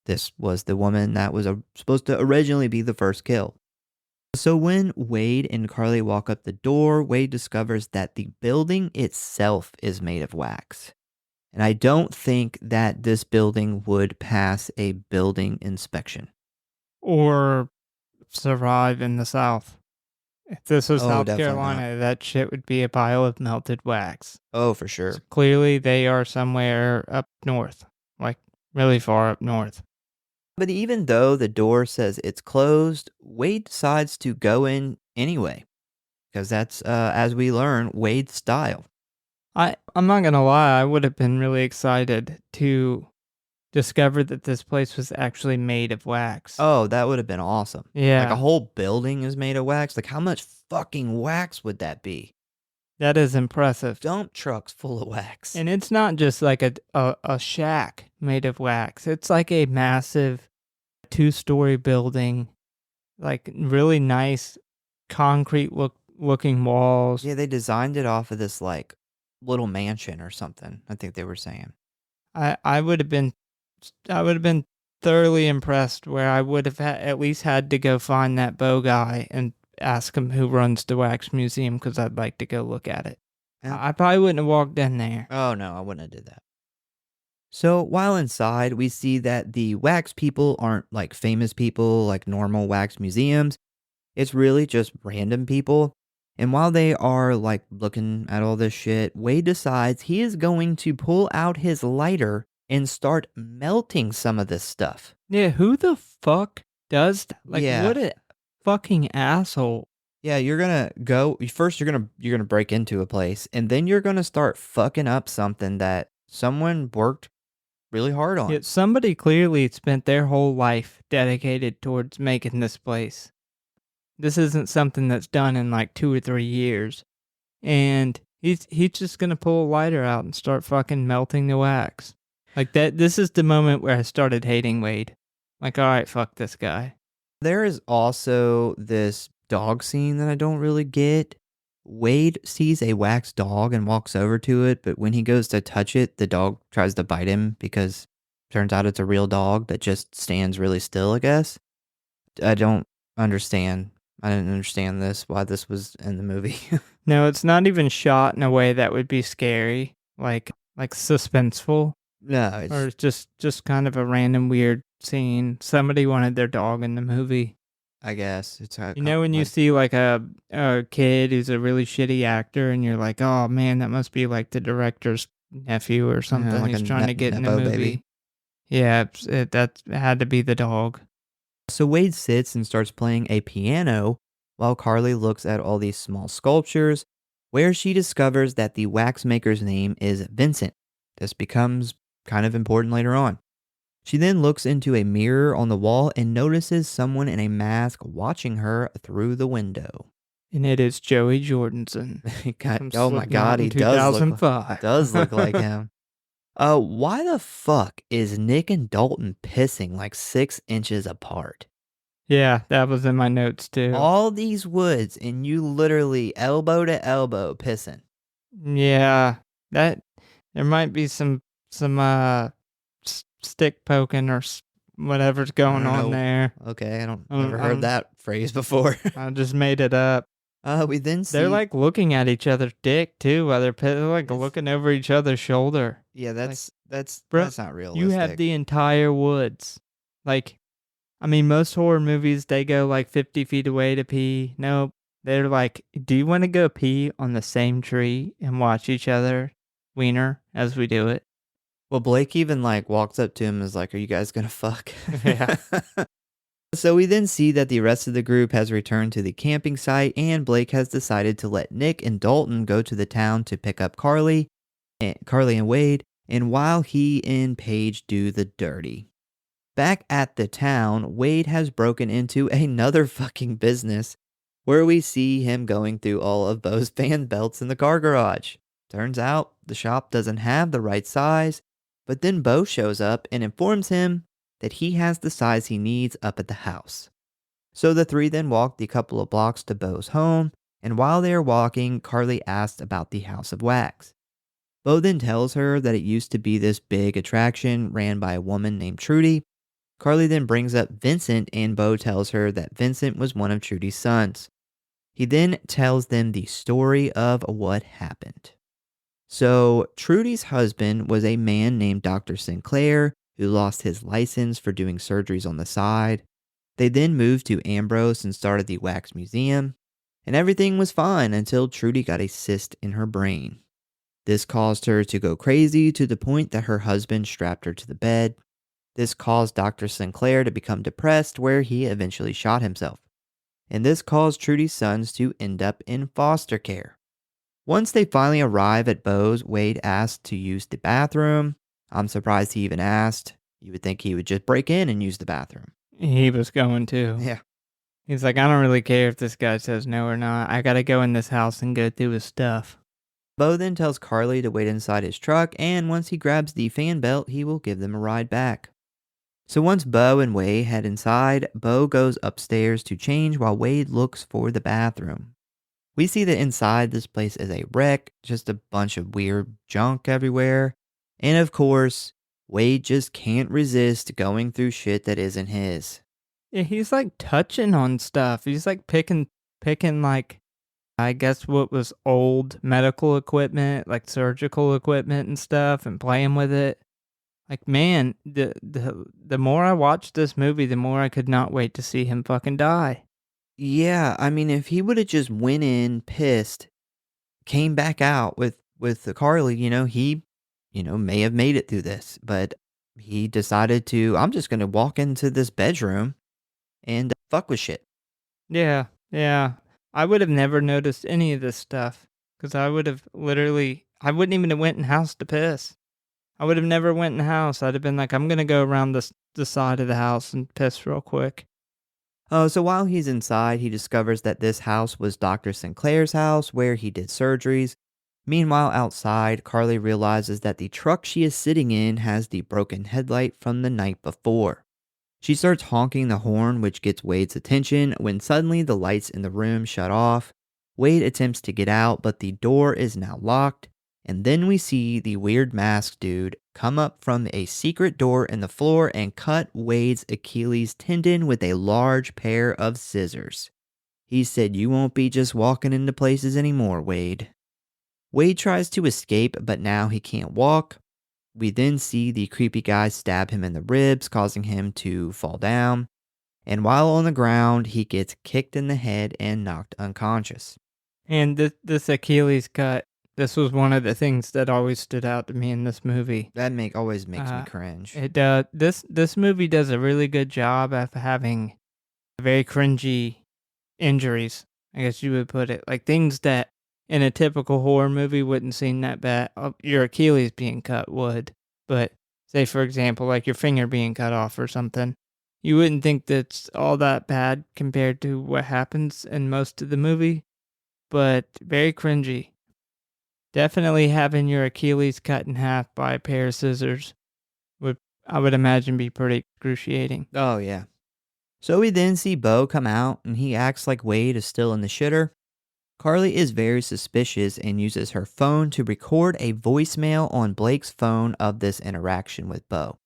This was the woman that was supposed to originally be the first kill. So when Wade and Carly walk up the door, Wade discovers that the building itself is made of wax. And I don't think that this building would pass a building inspection. Or survive in the South. If this was South definitely Carolina, that shit would be a pile of melted wax. Oh, for sure. So clearly they are somewhere up north, like really far up north. But even though the door says it's closed, Wade decides to go in anyway. Because that's, as we learn, Wade's style. I'm not going to lie, I would have been really excited to discover that this place was actually made of wax. Oh, that would have been awesome. Yeah. Like a whole building is made of wax. Like how much fucking wax would that be? That is impressive. Dump trucks full of wax. And it's not just like a shack made of wax. It's like a massive 2-story building, like really nice concrete looking walls. Yeah, they designed it off of this like little mansion or something, I think they were saying. I would have been thoroughly impressed where I would have at least had to go find that Bo guy and ask him who runs the wax museum because I'd like to go look at it. Yeah. I probably wouldn't have walked in there. Oh no, I wouldn't have did that. So while inside, we see that the wax people aren't like famous people like normal wax museums. It's really just random people. And while they are like looking at all this shit, Wade decides he is going to pull out his lighter and start melting some of this stuff. Yeah, who the fuck does that? Like, Yeah. what a fucking asshole. Yeah, you're gonna go first. You're gonna break into a place, and then you're gonna start fucking up something that someone worked really hard on. Yeah, somebody clearly spent their whole life dedicated towards making this place. This isn't something that's done in like 2 or 3 years. And he's just gonna pull a lighter out and start fucking melting the wax. Like that, this is the moment where I started hating Wade. Like, alright, fuck this guy. There is also this dog scene that I don't really get. Wade sees a wax dog and walks over to it, but when he goes to touch it, the dog tries to bite him because turns out it's a real dog that just stands really still, I guess. I don't understand. I didn't understand why this was in the movie. No, it's not even shot in a way that would be scary, like suspenseful. No, Or it's just kind of a random weird scene. Somebody wanted their dog in the movie. I guess it's You know when you see like a kid who's a really shitty actor and you're like, oh man, that must be like the director's nephew or something. like He's a trying to get in a Nepo movie. baby. Yeah, that had to be the dog. So Wade sits and starts playing a piano while Carly looks at all these small sculptures, where she discovers that the wax maker's name is Vincent. This becomes kind of important later on. She then looks into a mirror on the wall and notices someone in a mask watching her through the window. And it is Joey Jordanson. Oh my God, he does look like him. Why the fuck is Nick and Dalton pissing like 6 inches apart? Yeah, that was in my notes too. All these woods and you literally elbow to elbow pissing. Yeah, that There might be some stick poking or whatever's I going don't on know. there. Okay, I'm never heard I'm that phrase before. I just made it up. We then They're, see like, looking at each other's dick too while they're, like, it's looking over each other's shoulder. yeah, Like, "Bro, that's not you have realistic. the entire woods." Like, I mean, most horror movies, they go, like, 50 feet away to pee. Nope. They're like, "Do you wanna go pee on the same tree and watch each other wiener as we do it?" Well, Blake even, like, walks up to him and is like, "Are you guys gonna fuck?" Yeah. So we then see that the rest of the group has returned to the camping site, and Blake has decided to let Nick and Dalton go to the town to pick up Carly and Wade, and while he and Paige do the dirty. Back at the town, Wade has broken into another fucking business where we see him going through all of Bo's fan belts in the car garage. Turns out the shop doesn't have the right size, but then Bo shows up and informs him that he has the size he needs up at the house. So the three then walk the couple of blocks to Bo's home, and while they are walking, Carly asks about the House of Wax. Bo then tells her that it used to be this big attraction ran by a woman named Trudy. Carly then brings up Vincent, and Bo tells her that Vincent was one of Trudy's sons. He then tells them the story of what happened. So, Trudy's husband was a man named Dr. Sinclair who lost his license for doing surgeries on the side. They then moved to Ambrose and started the Wax Museum, and everything was fine until Trudy got a cyst in her brain. This caused her to go crazy to the point that her husband strapped her to the bed. This caused Dr. Sinclair to become depressed, where he eventually shot himself. And this caused Trudy's sons to end up in foster care. Once they finally arrive at Bo's, Wade asked to use the bathroom. I'm surprised he even asked. You would think he would just break in and use the bathroom. He was going to. Yeah. He's like, "I don't really care if this guy says no or not. I gotta go in this house and go through his stuff." Bo then tells Carly to wait inside his truck, and once he grabs the fan belt, he will give them a ride back. So once Bo and Wade head inside, Bo goes upstairs to change while Wade looks for the bathroom. We see that inside this place is a wreck, just a bunch of weird junk everywhere. And of course, Wade just can't resist going through shit that isn't his. Yeah, he's, like, touching on stuff. He's, like, picking, like, I guess what was old medical equipment, like surgical equipment and stuff, and playing with it. Like, man, the more I watched this movie, the more I could not wait to see him fucking die. Yeah, I mean, if he would have just went in pissed, came back out with the Carly, he, may have made it through this, but he decided to, I'm just going to walk into this bedroom and fuck with shit. Yeah, yeah. I would have never noticed any of this stuff because I wouldn't even have went in house to piss. I would have never went in the house. I'd have been like, I'm gonna go around the side of the house and piss real quick. So while he's inside, he discovers that this house was Dr. Sinclair's house where he did surgeries. Meanwhile, outside, Carly realizes that the truck she is sitting in has the broken headlight from the night before. She starts honking the horn, which gets Wade's attention when suddenly the lights in the room shut off. Wade attempts to get out, but the door is now locked. And then we see the weird masked dude come up from a secret door in the floor and cut Wade's Achilles tendon with a large pair of scissors. He said, "You won't be just walking into places anymore, Wade." Wade tries to escape, but now he can't walk. We then see the creepy guy stab him in the ribs, causing him to fall down. And while on the ground, he gets kicked in the head and knocked unconscious. And this Achilles cut, this was one of the things that always stood out to me in this movie. That always makes me cringe. This movie does a really good job of having very cringy injuries, I guess you would put it. Like things that in a typical horror movie wouldn't seem that bad. Your Achilles being cut would, but say for example, like your finger being cut off or something, you wouldn't think that's all that bad compared to what happens in most of the movie, but very cringy. Definitely having your Achilles cut in half by a pair of scissors would, I would imagine, be pretty excruciating. Oh, yeah. So we then see Bo come out, and he acts like Wade is still in the shitter. Carly is very suspicious and uses her phone to record a voicemail on Blake's phone of this interaction with Bo.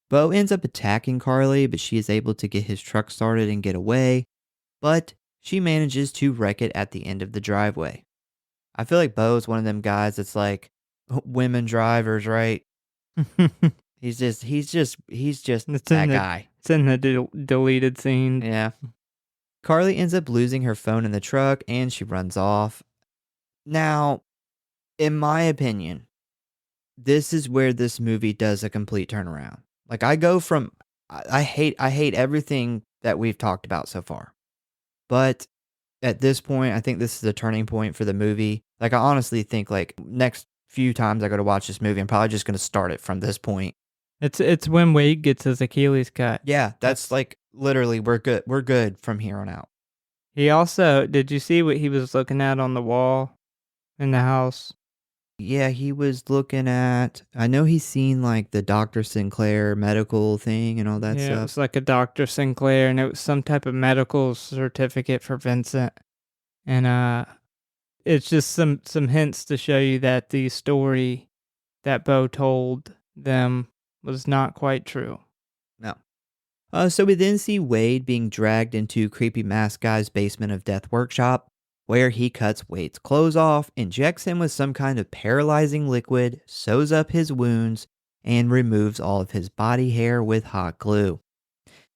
Bo ends up attacking Carly, but she is able to get his truck started and get away, but she manages to wreck it at the end of the driveway. I feel like Bo is one of them guys that's like women drivers, right? He's just that guy. It's in the deleted scene. Yeah. Carly ends up losing her phone in the truck and she runs off. Now, in my opinion, this is where this movie does a complete turnaround. Like I go from I hate everything that we've talked about so far. But at this point, I think this is a turning point for the movie. Like I honestly think like next few times I go to watch this movie, I'm probably just going to start it from this point. It's when Wade gets his Achilles cut. Yeah, that's like literally we're good. We're good from here on out. He also, did you see what he was looking at on the wall in the house? Yeah, he was looking at, I know he's seen like the Dr. Sinclair medical thing and all that Yeah, it stuff. was like a Dr. Sinclair, and it was some type of medical certificate for Vincent. And it's just some hints to show you that the story that Bo told them was not quite true. No. So we then see Wade being dragged into Creepy Mask Guy's basement of Death Workshop, where he cuts Wade's clothes off, injects him with some kind of paralyzing liquid, sews up his wounds, and removes all of his body hair with hot glue.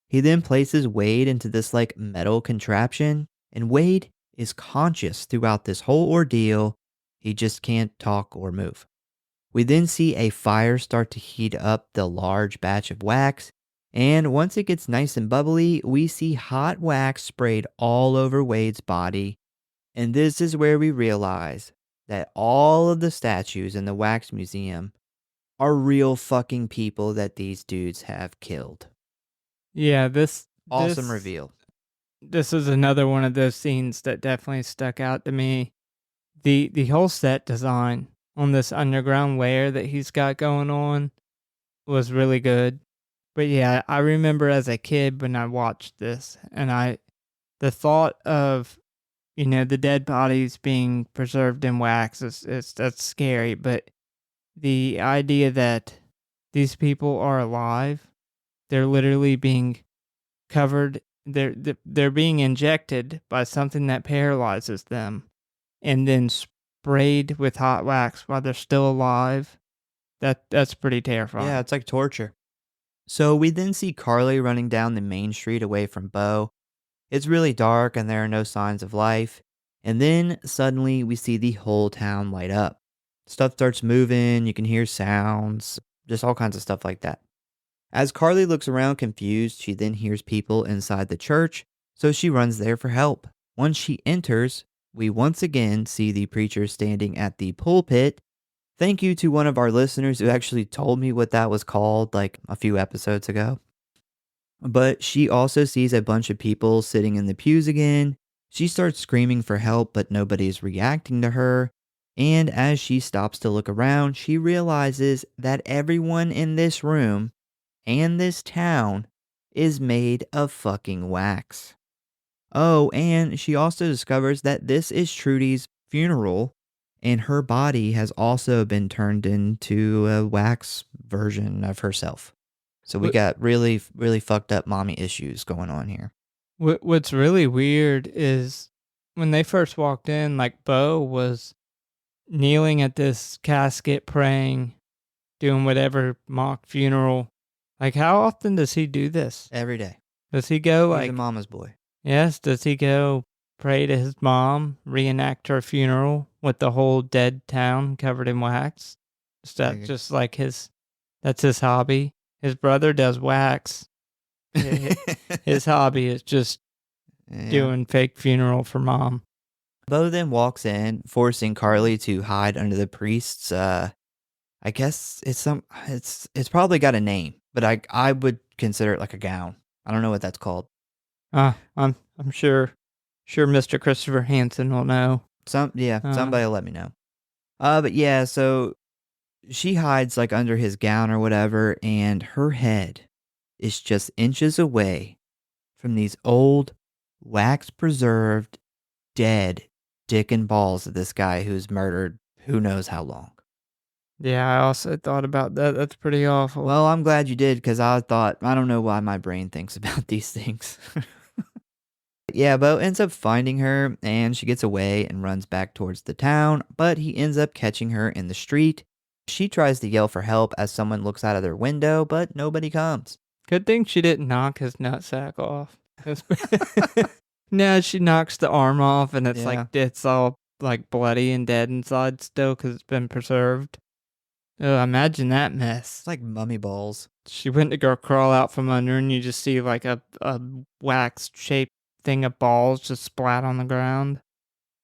He then places Wade into this like metal contraption, and Wade is conscious throughout this whole ordeal. He just can't talk or move. We then see a fire start to heat up the large batch of wax, and once it gets nice and bubbly, we see hot wax sprayed all over Wade's body. And this is where we realize that all of the statues in the wax museum are real fucking people that these dudes have killed. Yeah, Awesome reveal. This is another one of those scenes that definitely stuck out to me. The whole set design on this underground lair that he's got going on was really good. But yeah, I remember as a kid when I watched this, and the thought of, the dead bodies being preserved in wax that's scary. But the idea that these people are alive, they're literally being covered, they're being injected by something that paralyzes them, and then sprayed with hot wax while they're still alive. That's pretty terrifying. Yeah, it's like torture. So we then see Carly running down the main street away from Bo. It's really dark and there are no signs of life. And then suddenly we see the whole town light up. Stuff starts moving, you can hear sounds, just all kinds of stuff like that. As Carly looks around confused, she then hears people inside the church, so she runs there for help. Once she enters, we once again see the preacher standing at the pulpit. Thank you to one of our listeners who actually told me what that was called like a few episodes ago. But she also sees a bunch of people sitting in the pews again. She starts screaming for help, but nobody is reacting to her. And as she stops to look around, she realizes that everyone in this room and this town is made of fucking wax. Oh, and she also discovers that this is Trudy's funeral, and her body has also been turned into a wax version of herself. So we got really, really fucked up mommy issues going on here. What's really weird is when they first walked in, like Bo was kneeling at this casket praying, doing whatever mock funeral. Like, how often does he do this? Every day. Does he go He's a mama's boy. Yes, does he go pray to his mom, reenact her funeral with the whole dead town covered in wax? Is that just like that's his hobby? His brother does wax. His hobby is just doing fake funeral for mom. Bo then walks in, forcing Carly to hide under the priest's, I guess it's probably got a name, but I would consider it like a gown. I don't know what that's called. I'm sure Mr. Christopher Hansen will know. Somebody will let me know. But yeah, so she hides like under his gown or whatever, and her head is just inches away from these old, wax-preserved, dead dick and balls of this guy who's murdered who knows how long. Yeah, I also thought about that. That's pretty awful. Well, I'm glad you did, because I thought, I don't know why my brain thinks about these things. Yeah, Bo ends up finding her, and she gets away and runs back towards the town, but he ends up catching her in the street. She tries to yell for help as someone looks out of their window, but nobody comes. Good thing she didn't knock his nutsack off. No, she knocks the arm off, and it's Yeah. it's all like bloody and dead inside still because it's been preserved. Oh, imagine that mess. It's like mummy balls. She went to go crawl out from under, and you just see like a wax-shaped thing of balls just splat on the ground.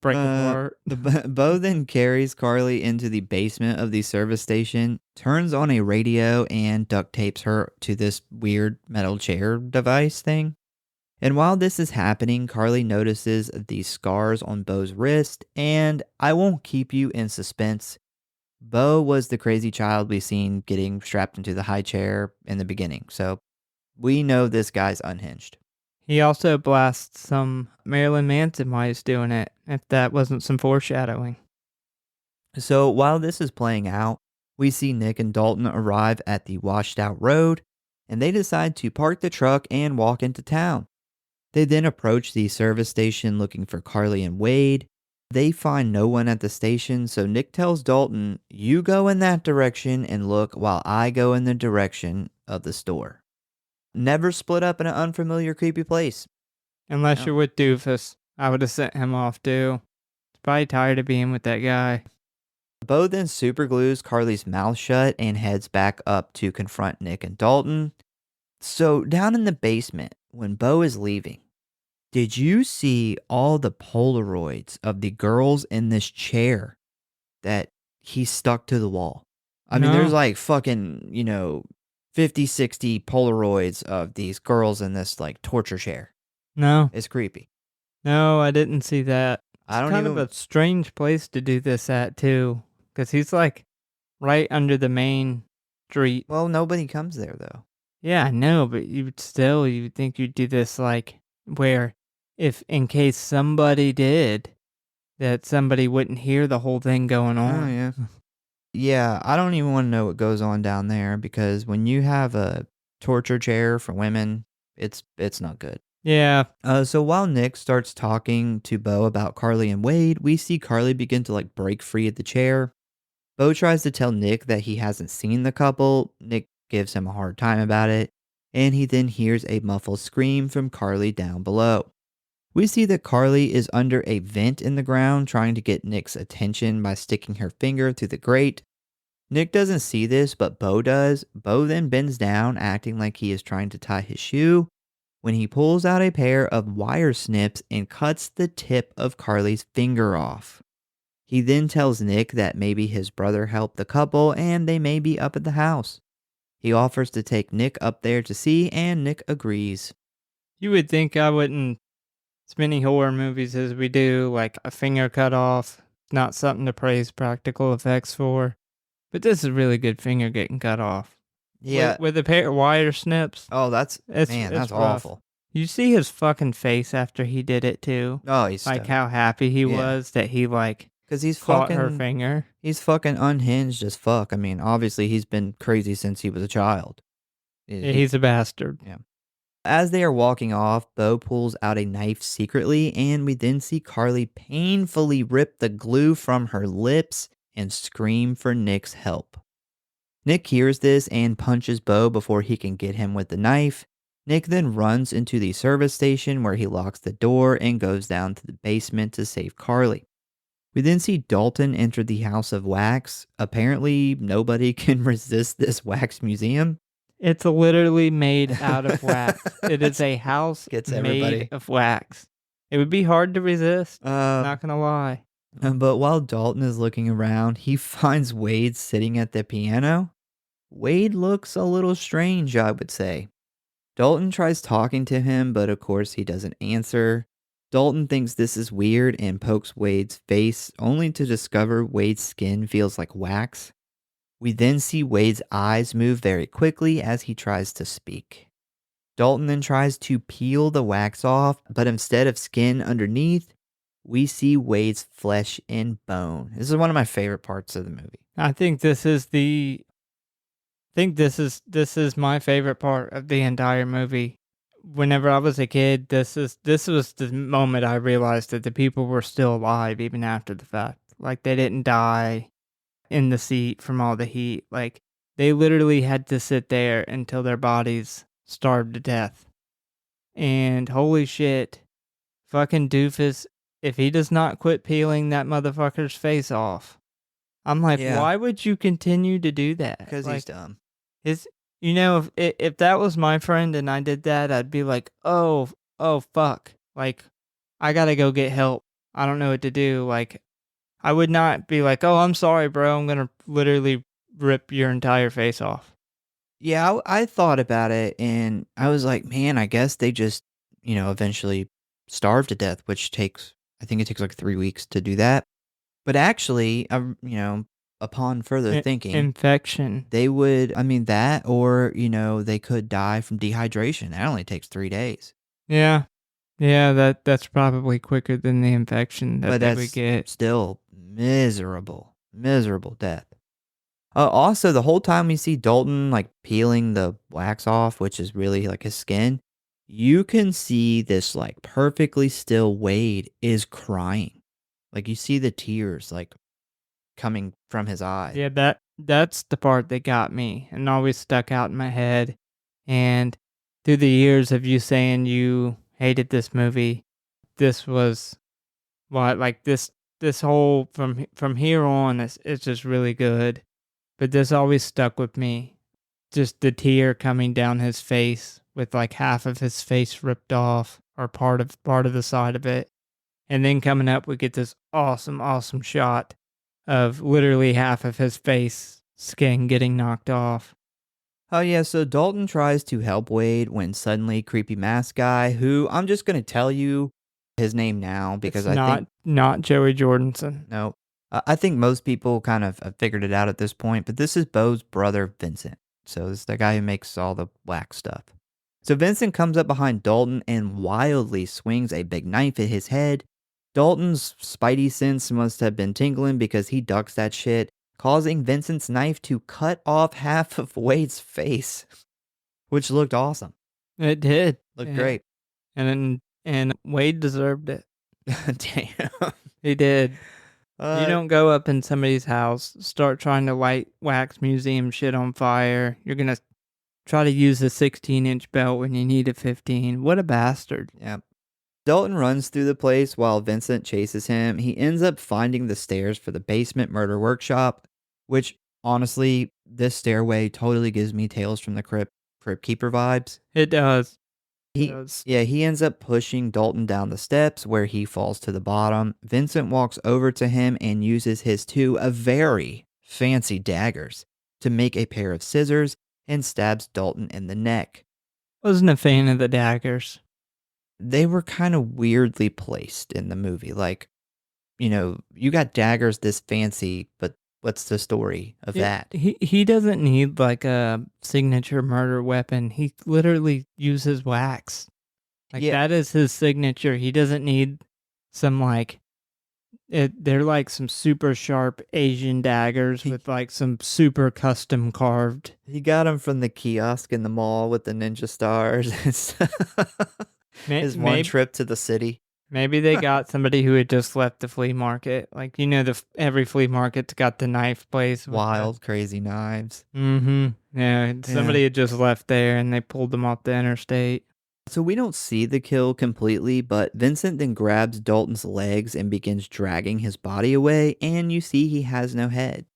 Break apart. Bo then carries Carly into the basement of the service station, turns on a radio, and duct tapes her to this weird metal chair device thing. And while this is happening, Carly notices these scars on Bo's wrist, and I won't keep you in suspense. Bo was the crazy child we seen getting strapped into the high chair in the beginning, so we know this guy's unhinged. He also blasts some Marilyn Manson while he's doing it, if that wasn't some foreshadowing. So while this is playing out, we see Nick and Dalton arrive at the washed out road, and they decide to park the truck and walk into town. They then approach the service station looking for Carly and Wade. They find no one at the station, so Nick tells Dalton, "You go in that direction and look while I go in the direction of the store." Never split up in an unfamiliar, creepy place. Unless No. you're with Doofus. I would have sent him off too. He's probably tired of being with that guy. Bo then superglues Carly's mouth shut and heads back up to confront Nick and Dalton. So down in the basement, when Bo is leaving, did you see all the Polaroids of the girls in this chair that he stuck to the wall? I mean, No. there's like fucking, 50, 60 Polaroids of these girls in this like torture chair. No, It's creepy. no, I didn't see that. I don't Kind even. of a strange place to do this at too, because he's like right under the main street. Well, nobody comes there though. Yeah, I know, but you would think you'd do this like where if in case somebody did, that somebody wouldn't hear the whole thing going Oh, on. yeah. Yeah, I don't even want to know what goes on down there, because when you have a torture chair for women, it's not good. Yeah, So while Nick starts talking to Bo about Carly and Wade, we see Carly begin to like break free of the chair. Bo tries to tell Nick that he hasn't seen the couple. Nick gives him a hard time about it, and he then hears a muffled scream from Carly down below. We see that Carly is under a vent in the ground trying to get Nick's attention by sticking her finger through the grate. Nick doesn't see this, but Bo does. Bo then bends down, acting like he is trying to tie his shoe, when he pulls out a pair of wire snips and cuts the tip of Carly's finger off. He then tells Nick that maybe his brother helped the couple and they may be up at the house. He offers to take Nick up there to see, and Nick agrees. you would think I wouldn't. As many horror movies as we do, like a finger cut off, not something to praise practical effects for. But this is a really good finger getting cut off. Yeah. With a pair of wire snips. Oh, that's It's that's rough. awful. You see his fucking face after he did it too. Oh, he's Like how happy he was that he because he's caught her fucking finger. he's fucking unhinged as fuck. I mean, obviously he's been crazy since he was a child. Yeah, he's a bastard. As they are walking off, Bo pulls out a knife secretly, and we then see Carly painfully rip the glue from her lips and scream for Nick's help. Nick hears this and punches Bo before he can get him with the knife. Nick then runs into the service station where he locks the door and goes down to the basement to save Carly. We then see Dalton enter the House of Wax. Apparently, nobody can resist this wax museum. It's literally made out of wax. It is a house Gets everybody. made of wax. It would be hard to resist. Not gonna lie. But while Dalton is looking around, he finds Wade sitting at the piano. Wade looks a little strange, I would say. Dalton tries talking to him, but of course he doesn't answer. Dalton thinks this is weird and pokes Wade's face, only to discover Wade's skin feels like wax. We then see Wade's eyes move very quickly as he tries to speak. Dalton then tries to peel the wax off, but instead of skin underneath, we see Wade's flesh and bone. This is one of my favorite parts of the movie. I think this is my favorite part of the entire movie. Whenever I was a kid, this was the moment I realized that the people were still alive even after the fact. Like, they didn't die in the seat from all the heat. Like, they literally had to sit there until their bodies starved to death. And holy shit, fucking doofus, if he does not quit peeling that motherfucker's face off, I'm like, Yeah. why would you continue to do that? Because like, he's dumb. If that was my friend and I did that, I'd be like, oh fuck, like, I gotta go get help. I don't know what to do. Like, I would not be like, oh, I'm sorry, bro. I'm gonna literally rip your entire face off. Yeah, I thought about it, and I was like, man, I guess they just, eventually starve to death, which I think it takes like 3 weeks to do that. But actually, upon further thinking, Infection. they would, that, or, they could die from dehydration. That only takes 3 days. Yeah. Yeah, that's probably quicker than the infection that they would get. Still miserable death. Also, the whole time we see Dalton like peeling the wax off, which is really like his skin, you can see this like perfectly still Wade is crying. Like you see the tears like coming from his eyes. Yeah, that's the part that got me and always stuck out in my head. And through the years of you saying you hated this movie, this was what, like, this whole from here on it's just really good. But this always stuck with me. Just the tear coming down his face with like half of his face ripped off or part of the side of it. And then coming up we get this awesome shot of literally half of his face skin getting knocked off. Oh yeah, so Dalton tries to help Wade when suddenly creepy mask guy, who I'm just gonna tell you his name now because It's I think not Joey Jordanson. no, I think most people kind of figured it out at this point, but this is Bo's brother Vincent. So this is the guy who makes all the wax stuff. So Vincent comes up behind Dalton and wildly swings a big knife at his head. Dalton's spidey sense must have been tingling because he ducks that shit, causing Vincent's knife to cut off half of Wade's face, which looked awesome. It did. Looked great. And Wade deserved it. Damn. He did. You don't go up in somebody's house, start trying to light wax museum shit on fire. You're going to try to use a 16-inch belt when you need a 15. What a bastard. Yeah. Dalton runs through the place while Vincent chases him. He ends up finding the stairs for the basement murder workshop, which, honestly, this stairway totally gives me Tales from the Crypt Keeper vibes. It does. He ends up pushing Dalton down the steps where he falls to the bottom. Vincent walks over to him and uses his two very fancy daggers to make a pair of scissors and stabs Dalton in the neck. Wasn't a fan of the daggers. They were kind of weirdly placed in the movie. Like, you got daggers this fancy, but what's the story of that? He doesn't need like a signature murder weapon. He literally uses wax. Like, that is his signature. He doesn't need some they're like some super sharp Asian daggers with like some super custom carved. He got them from the kiosk in the mall with the ninja stars. His one trip to the city. Maybe they got somebody who had just left the flea market. Like, every flea market's got the knife place. Wild, crazy knives. Mm-hmm. Yeah, somebody had just left there and they pulled them off the interstate. So we don't see the kill completely, but Vincent then grabs Dalton's legs and begins dragging his body away, and you see he has no head.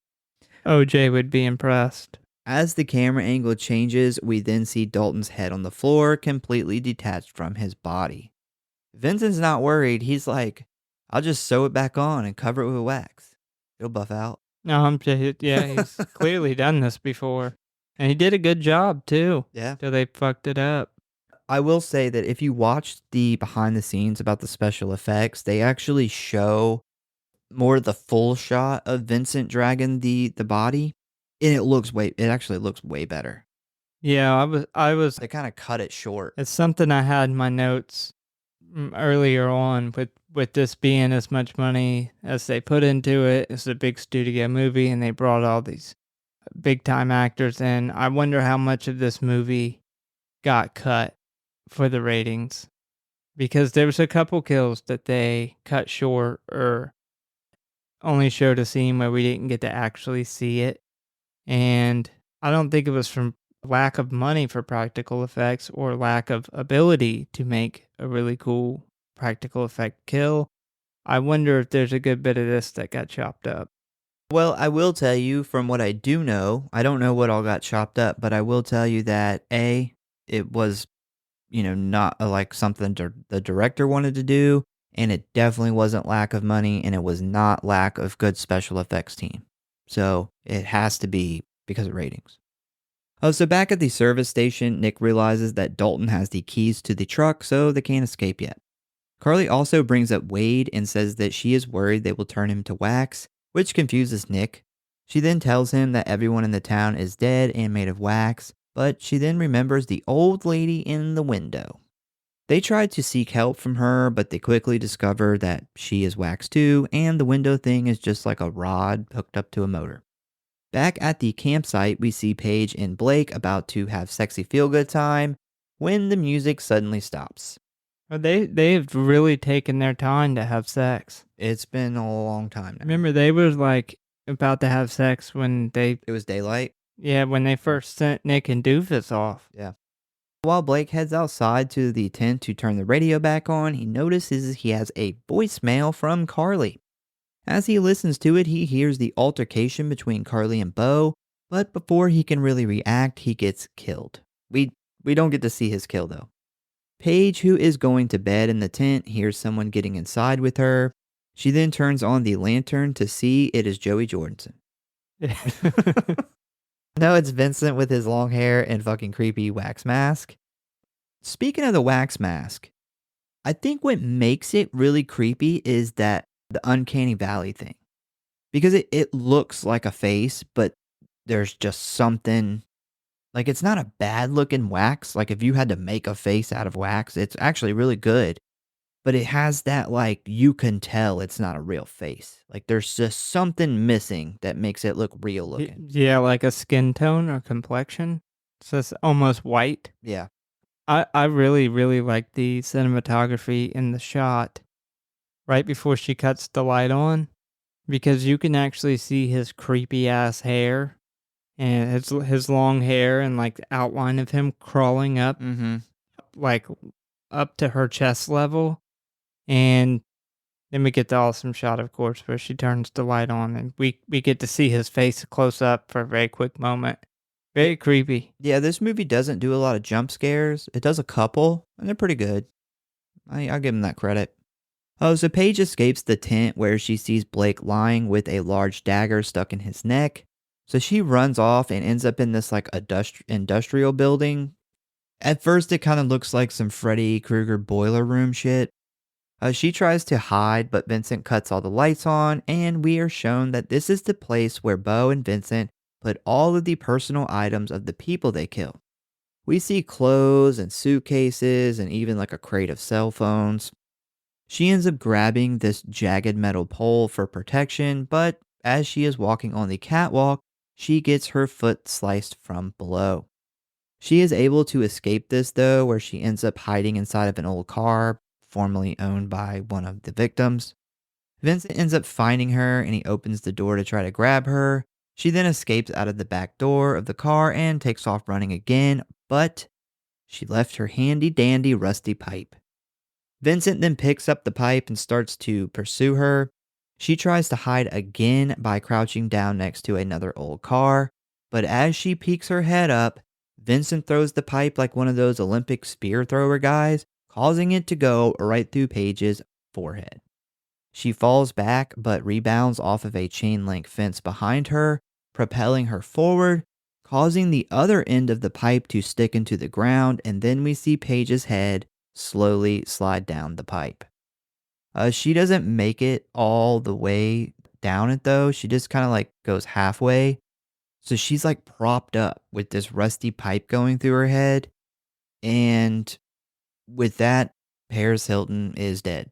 OJ would be impressed. As the camera angle changes, we then see Dalton's head on the floor, completely detached from his body. Vincent's not worried. He's like, I'll just sew it back on and cover it with wax. It'll buff out. No, he's clearly done this before. And he did a good job, too. Yeah. Till they fucked it up. I will say that if you watch the behind the scenes about the special effects, they actually show more the full shot of Vincent dragging the body, and it actually looks way better. Yeah, I was. They kind of cut it short. It's something I had in my notes earlier on with this being as much money as they put into it. It's a big studio movie, and they brought all these big time actors in. I wonder how much of this movie got cut for the ratings, because there was a couple kills that they cut short or only showed a scene where we didn't get to actually see it. And I don't think it was from lack of money for practical effects or lack of ability to make a really cool practical effect kill. I wonder if there's a good bit of this that got chopped up. Well, I will tell you from what I do know, I don't know what all got chopped up, but I will tell you that it was, not like something the director wanted to do, and it definitely wasn't lack of money, and it was not lack of good special effects team. So it has to be because of ratings. Oh, so back at the service station, Nick realizes that Dalton has the keys to the truck, so they can't escape yet. Carly also brings up Wade and says that she is worried they will turn him to wax, which confuses Nick. She then tells him that everyone in the town is dead and made of wax, but she then remembers the old lady in the window. They try to seek help from her, but they quickly discover that she is wax too, and the window thing is just like a rod hooked up to a motor. Back at the campsite, we see Paige and Blake about to have sexy feel-good time when the music suddenly stops. They've really taken their time to have sex. It's been a long time now. Remember, they were like about to have sex when It was daylight? when they first sent Nick and Doofus off. Yeah. While Blake heads outside to the tent to turn the radio back on, he notices he has a voicemail from Carly. As he listens to it, he hears the altercation between Carly and Bo, but before he can really react, he gets killed. We don't get to see his kill though. Paige, who is going to bed in the tent, hears someone getting inside with her. She then turns on the lantern to see it is Joey Jordison. No, it's Vincent with his long hair and fucking creepy wax mask. Speaking of the wax mask, I think what makes it really creepy is that the uncanny valley thing. Because it looks like a face, but there's just something, like it's not a bad looking wax. Like if you had to make a face out of wax, it's actually really good. But it has that, like, you can tell it's not a real face. Like there's just something missing that makes it look real looking. Yeah, like a skin tone or complexion. So it's almost white. Yeah. I really, really like the cinematography in the shot right before she cuts the light on, because you can actually see his creepy ass hair and his long hair and like the outline of him crawling up, like up to her chest level. And then we get the awesome shot, of course, where she turns the light on and we get to see his face close up for a very quick moment. Very creepy. Yeah, this movie doesn't do a lot of jump scares. It does a couple, and they're pretty good. I'll give him that credit. Oh, so Paige escapes the tent where she sees Blake lying with a large dagger stuck in his neck. So she runs off and ends up in this like industrial building. At first, it kind of looks like some Freddy Krueger boiler room shit. She tries to hide, but Vincent cuts all the lights on, and we are shown that this is the place where Bo and Vincent put all of the personal items of the people they killed. We see clothes and suitcases and even like a crate of cell phones. She ends up grabbing this jagged metal pole for protection, but as she is walking on the catwalk, she gets her foot sliced from below. She is able to escape this though, where she ends up hiding inside of an old car, formerly owned by one of the victims. Vincent ends up finding her and he opens the door to try to grab her. She then escapes out of the back door of the car and takes off running again, but she left her handy dandy rusty pipe. Vincent then picks up the pipe and starts to pursue her. She tries to hide again by crouching down next to another old car, but as she peeks her head up, Vincent throws the pipe like one of those Olympic spear thrower guys, causing it to go right through Paige's forehead. She falls back but rebounds off of a chain link fence behind her, propelling her forward, causing the other end of the pipe to stick into the ground, and then we see Paige's head slowly slide down the pipe. She doesn't make it all the way down it though. She just kind of like goes halfway. So she's like propped up with this rusty pipe going through her head. And with that, Paris Hilton is dead.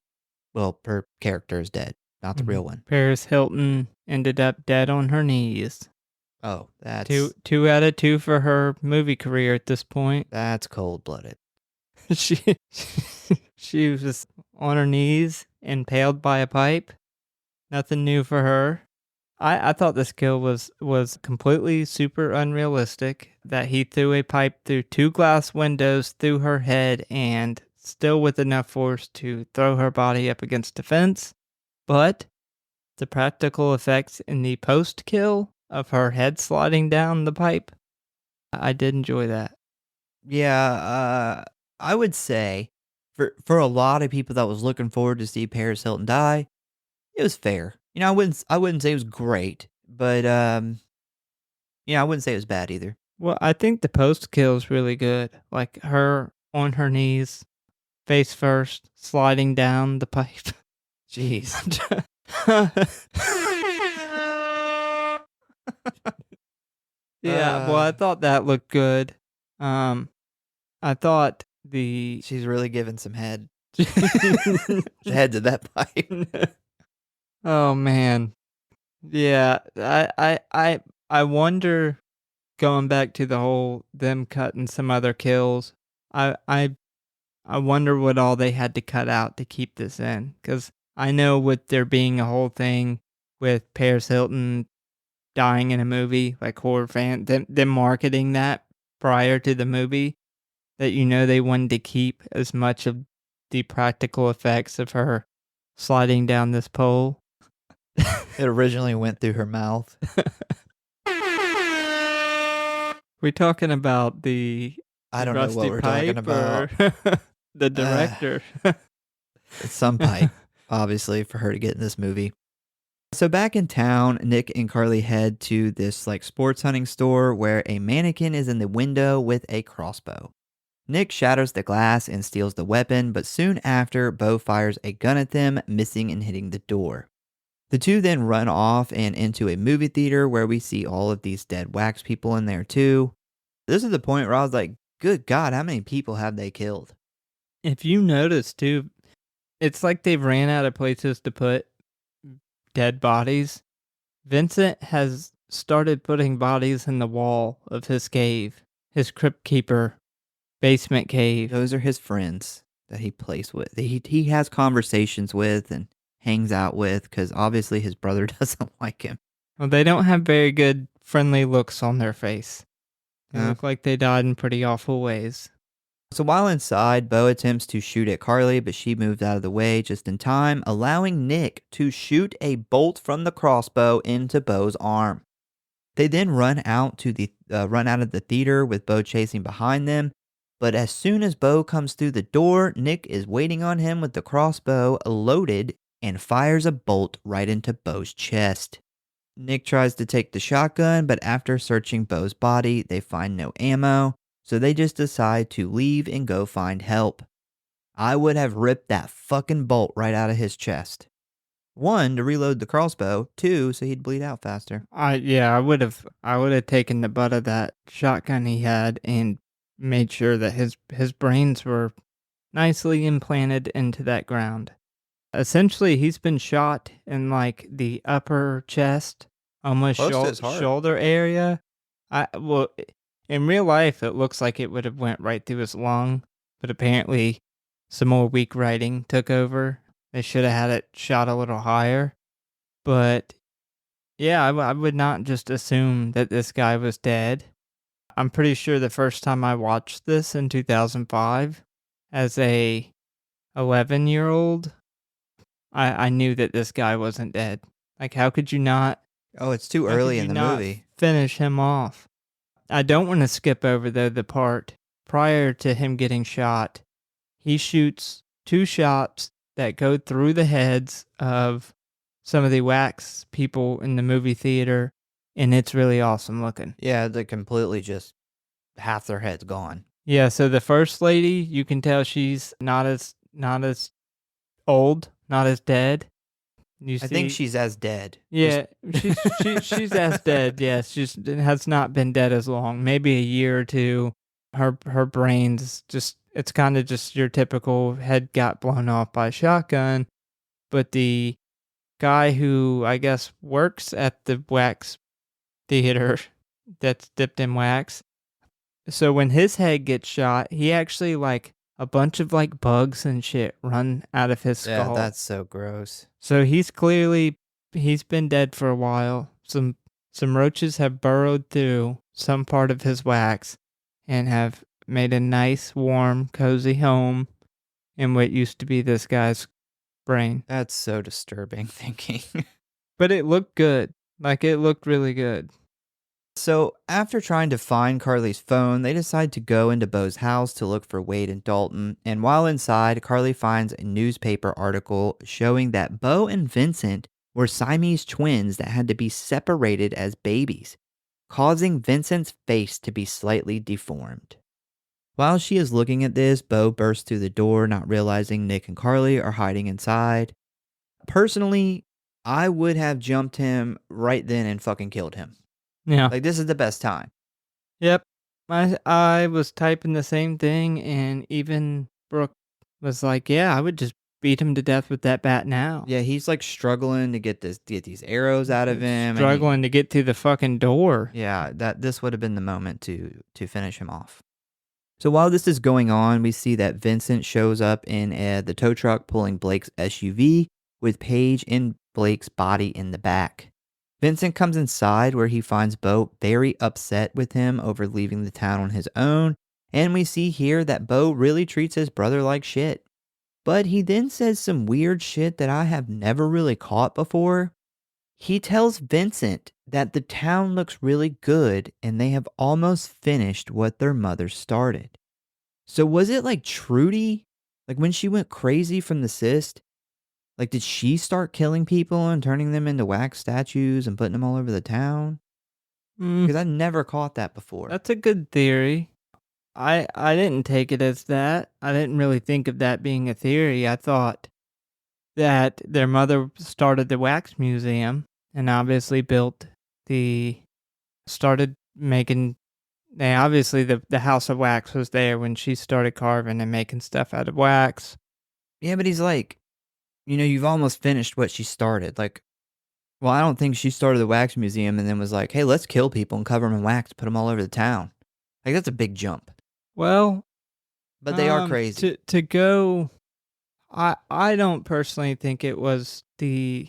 Well, her character is dead, not the real one. Paris Hilton ended up dead on her knees. Oh, that's Two out of 2 for her movie career at this point. that's cold-blooded. She was on her knees, impaled by a pipe. Nothing new for her. I thought this kill was completely super unrealistic, that he threw a pipe through 2 glass windows through her head and still with enough force to throw her body up against a fence. But the practical effects in the post-kill of her head sliding down the pipe, I did enjoy that. Yeah, I would say for a lot of people that was looking forward to see Paris Hilton die, it was fair. I wouldn't say it was great, but I wouldn't say it was bad either. Well, I think the post-kill is really good. Like her on her knees, face first, sliding down the pipe. Jeez. Yeah, well, I thought that looked good. I thought She's really giving some head. The head to that pipe. Oh man, yeah. I wonder, going back to the whole them cutting some other kills. I wonder what all they had to cut out to keep this in, because I know with there being a whole thing with Paris Hilton dying in a movie, like horror fan, them marketing that prior to the movie, that they wanted to keep as much of the practical effects of her sliding down this pole. It originally went through her mouth. We talking about the I don't know rusty what we're talking pipe about. or the director? It's some pipe, obviously, for her to get in this movie. So back in town, Nick and Carly head to this sports hunting store where a mannequin is in the window with a crossbow. Nick shatters the glass and steals the weapon, but soon after, Bo fires a gun at them, missing and hitting the door. The two then run off and into a movie theater where we see all of these dead wax people in there too. This is the point where I was like, good God, how many people have they killed? If you notice too, it's like they've ran out of places to put dead bodies. Vincent has started putting bodies in the wall of his cave, his crypt keeper basement cave. Those are his friends that he plays with. He has conversations with and hangs out with, because obviously his brother doesn't like him. Well, they don't have very good friendly looks on their face. They No. look like they died in pretty awful ways. So while inside, Bo attempts to shoot at Carly, but she moves out of the way just in time, allowing Nick to shoot a bolt from the crossbow into Bo's arm. They then run out of the theater with Bo chasing behind them, but as soon as Bo comes through the door, Nick is waiting on him with the crossbow loaded and fires a bolt right into Bo's chest. Nick tries to take the shotgun, but after searching Bo's body, they find no ammo, so they just decide to leave and go find help. I would have ripped that fucking bolt right out of his chest. 1, to reload the crossbow. 2, so he'd bleed out faster. I would have taken the butt of that shotgun he had and made sure that his brains were nicely implanted into that ground. Essentially, he's been shot in the upper chest, almost Close to his heart. shoulder area. In real life, it looks like it would have went right through his lung, but apparently some more weak writing took over. They should have had it shot a little higher. But yeah, I would not just assume that this guy was dead. I'm pretty sure the first time I watched this in 2005 as a 11-year-old, I knew that this guy wasn't dead. How could you not? Oh, it's too early in the movie. Finish him off. I don't want to skip over, though, the part prior to him getting shot. He shoots 2 shots that go through the heads of some of the wax people in the movie theater, and it's really awesome looking. Yeah, they completely just half their head's gone. Yeah, so the first lady, you can tell she's not as old, not as dead. I think she's as dead. Yeah, she's as dead. Yes, she has not been dead as long. Maybe a year or two. Her brain's just it's kind of just your typical head got blown off by a shotgun. But the guy who I guess works at the wax theater that's dipped in wax. So when his head gets shot, he actually like a bunch of like bugs and shit run out of his Yeah, skull. that's so gross. So he's been dead for a while. Some roaches have burrowed through some part of his wax and have made a nice, warm, cozy home in what used to be this guy's brain. That's so disturbing thinking. But it looked good. Like, it looked really good. So, after trying to find Carly's phone, they decide to go into Bo's house to look for Wade and Dalton. And while inside, Carly finds a newspaper article showing that Bo and Vincent were Siamese twins that had to be separated as babies, causing Vincent's face to be slightly deformed. While she is looking at this, Bo bursts through the door, not realizing Nick and Carly are hiding inside. Personally, I would have jumped him right then and fucking killed him. Yeah. Like, this is the best time. Yep. I was typing the same thing, and even Brooke was like, yeah, I would just beat him to death with that bat now. Yeah, he's like struggling to get these arrows out of him. Struggling to get through the fucking door. Yeah, this would have been the moment to finish him off. So while this is going on, we see that Vincent shows up in the tow truck pulling Blake's SUV with Paige and Blake's body in the back. Vincent comes inside where he finds Bo very upset with him over leaving the town on his own, and we see here that Bo really treats his brother like shit. But he then says some weird shit that I have never really caught before. He tells Vincent that the town looks really good and they have almost finished what their mother started. So was it like Trudy? Like when she went crazy from the cyst? Like, did she start killing people and turning them into wax statues and putting them all over the town? Because I never caught that before. That's a good theory. I didn't take it as that. I didn't really think of that being a theory. I thought that their mother started the wax museum and obviously started making, obviously the House of Wax was there when she started carving and making stuff out of wax. Yeah, but he's like, you've almost finished what she started. Like, well, I don't think she started the wax museum and then was like, hey, let's kill people and cover them in wax, put them all over the town. Like, that's a big jump. Well, but they are crazy. To go, I don't personally think it was the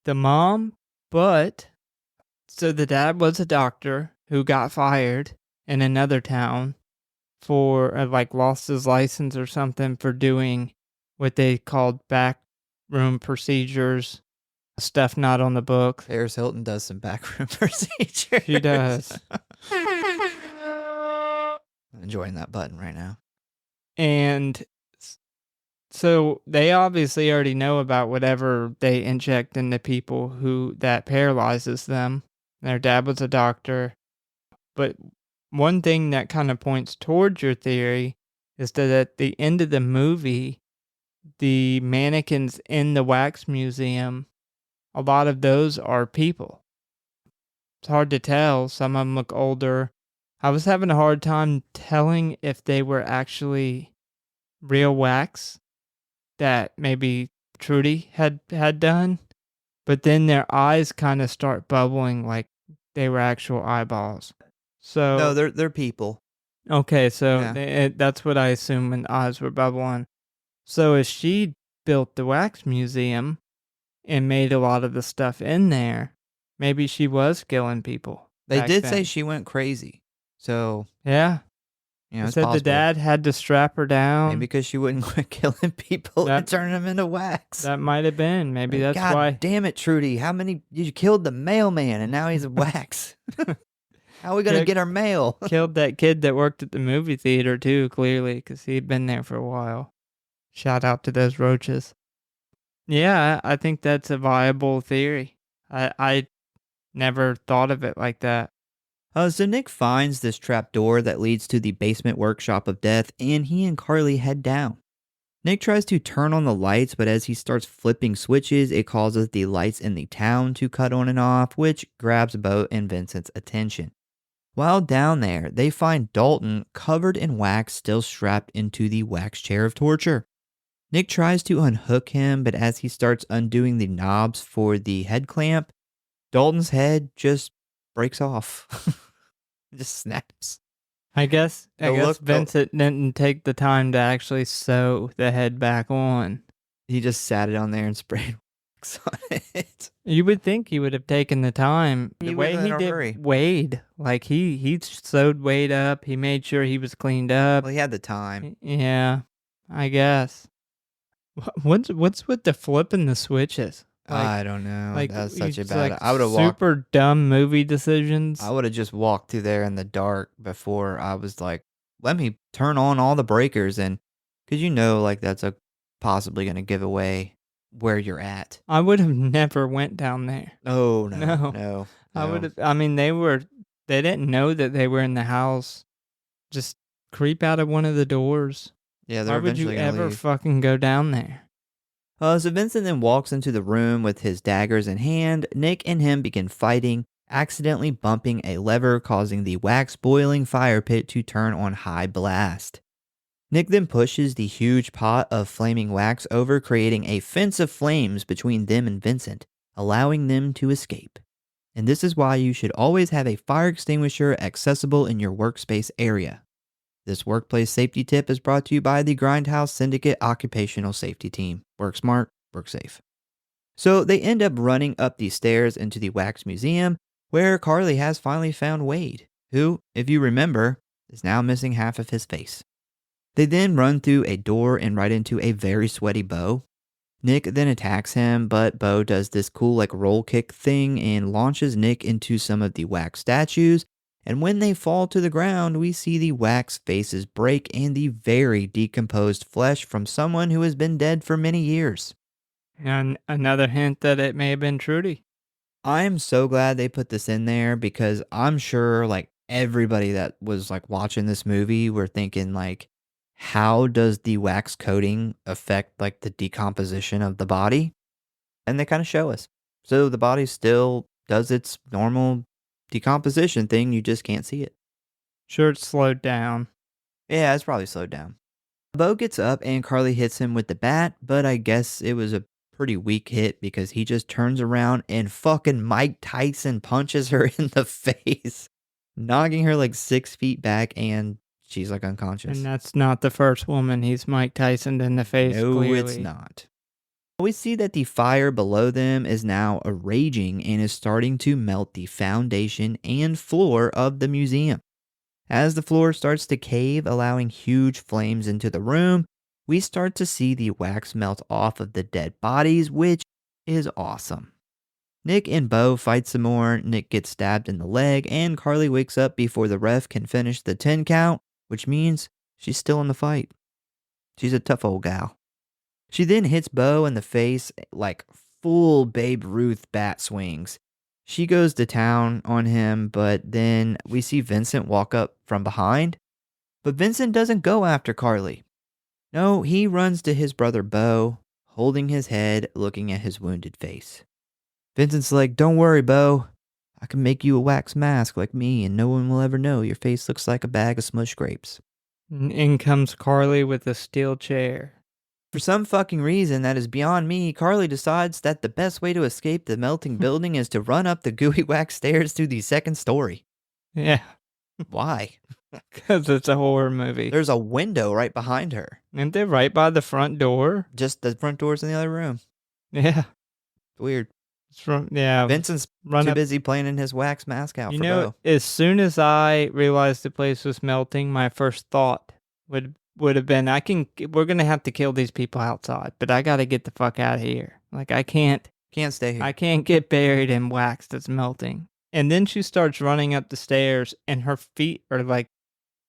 mom, but so the dad was a doctor who got fired in another town for lost his license or something for doing what they called backroom procedures, stuff not on the books. Paris Hilton does some backroom procedures. She does. I'm enjoying that button right now. And so they obviously already know about whatever they inject into people that paralyzes them. Their dad was a doctor. But one thing that kind of points towards your theory is that at the end of the movie, the mannequins in the wax museum, a lot of those are people. It's hard to tell. Some of them look older. I was having a hard time telling if they were actually real wax that maybe Trudy had done, but then their eyes kind of start bubbling like they were actual eyeballs. So no, they're people. Okay, so Yeah. that's what I assumed when the eyes were bubbling. So if she built the wax museum and made a lot of the stuff in there, maybe she was killing people. They did say she went crazy. So yeah, it's said possible. the dad had to strap her down. Maybe because she wouldn't quit killing people and turning them into wax. That might have been. Maybe that's God why. Damn it, Trudy! How many you killed the mailman and now he's a wax? How are we gonna get our mail? Killed that kid that worked at the movie theater too, clearly, because he'd been there for a while. Shout out to those roaches. Yeah, I think that's a viable theory. I never thought of it like that. So Nick finds this trap door that leads to the basement workshop of death, and he and Carly head down. Nick tries to turn on the lights, but as he starts flipping switches, it causes the lights in the town to cut on and off, which grabs Bo and Vincent's attention. While down there, they find Dalton covered in wax, still strapped into the wax chair of torture. Nick tries to unhook him, but as he starts undoing the knobs for the head clamp, Dalton's head just breaks off. It just snaps. I guess The Vincent didn't take the time to actually sew the head back on. He just sat it on there and sprayed wax on it. You would think he would have taken the time. He The was way in he a did hurry. Wade, like he sewed Wade up. He made sure he was cleaned up. Well, he had the time. Yeah, I guess. What's with the flipping the switches? I don't know. That's such a bad. Like I would have walked. super dumb movie decisions. I would have just walked through there in the dark before I was like, let me turn on all the breakers, and because like that's possibly going to give away where you're at. I would have never went down there. Oh no, No. no. I would have. I mean, they didn't know that they were in the house. Just creep out of one of the doors. Yeah, they're Why would you eventually going to ever leave. fucking go down there? So Vincent then walks into the room with his daggers in hand. Nick and him begin fighting, accidentally bumping a lever, causing the wax boiling fire pit to turn on high blast. Nick then pushes the huge pot of flaming wax over, creating a fence of flames between them and Vincent, allowing them to escape. And this is why you should always have a fire extinguisher accessible in your workspace area. This workplace safety tip is brought to you by the Grindhouse Syndicate Occupational Safety Team. Work smart, work safe. So they end up running up the stairs into the Wax Museum, where Carly has finally found Wade, who, if you remember, is now missing half of his face. They then run through a door and right into a very sweaty Beau. Nick then attacks him, but Beau does this cool roll kick thing and launches Nick into some of the wax statues. And when they fall to the ground, we see the wax faces break and the very decomposed flesh from someone who has been dead for many years. And another hint that it may have been Trudy. I am so glad they put this in there because I'm sure everybody that was watching this movie were thinking how does the wax coating affect the decomposition of the body? And they kind of show us. So the body still does its normal decomposition thing, you just can't see it. Sure, it's slowed down. Yeah, it's probably slowed down. Beau gets up and Carly hits him with the bat, but I guess it was a pretty weak hit because he just turns around and fucking Mike Tyson punches her in the face, knocking her 6 feet back, and she's unconscious. And that's not the first woman he's Mike Tyson in the face. No, clearly. it's not. We see that the fire below them is now raging and is starting to melt the foundation and floor of the museum. As the floor starts to cave, allowing huge flames into the room, we start to see the wax melt off of the dead bodies, which is awesome. Nick and Beau fight some more. Nick gets stabbed in the leg, and Carly wakes up before the ref can finish the 10 count, which means she's still in the fight. She's a tough old gal. She then hits Beau in the face full Babe Ruth bat swings. She goes to town on him, but then we see Vincent walk up from behind. But Vincent doesn't go after Carly. No, he runs to his brother Beau, holding his head, looking at his wounded face. Vincent's like, "Don't worry, Beau. I can make you a wax mask like me, and no one will ever know your face looks like a bag of smush grapes." In comes Carly with a steel chair. For some fucking reason that is beyond me, Carly decides that the best way to escape the melting building is to run up the gooey wax stairs to the second story. Yeah, Why? because it's a horror movie. There's a window right behind her. Aren't they right by the front door? Just the front door's in the other room. Yeah. Weird. It's from, yeah. Vincent's Run too up. busy planning his wax mask out You for know, Beau. as soon as I realized the place was melting, my first thought would have been, we're going to have to kill these people outside, but I got to get the fuck out of here. I can't Can't stay here. I can't get buried in wax that's melting. And then she starts running up the stairs and her feet are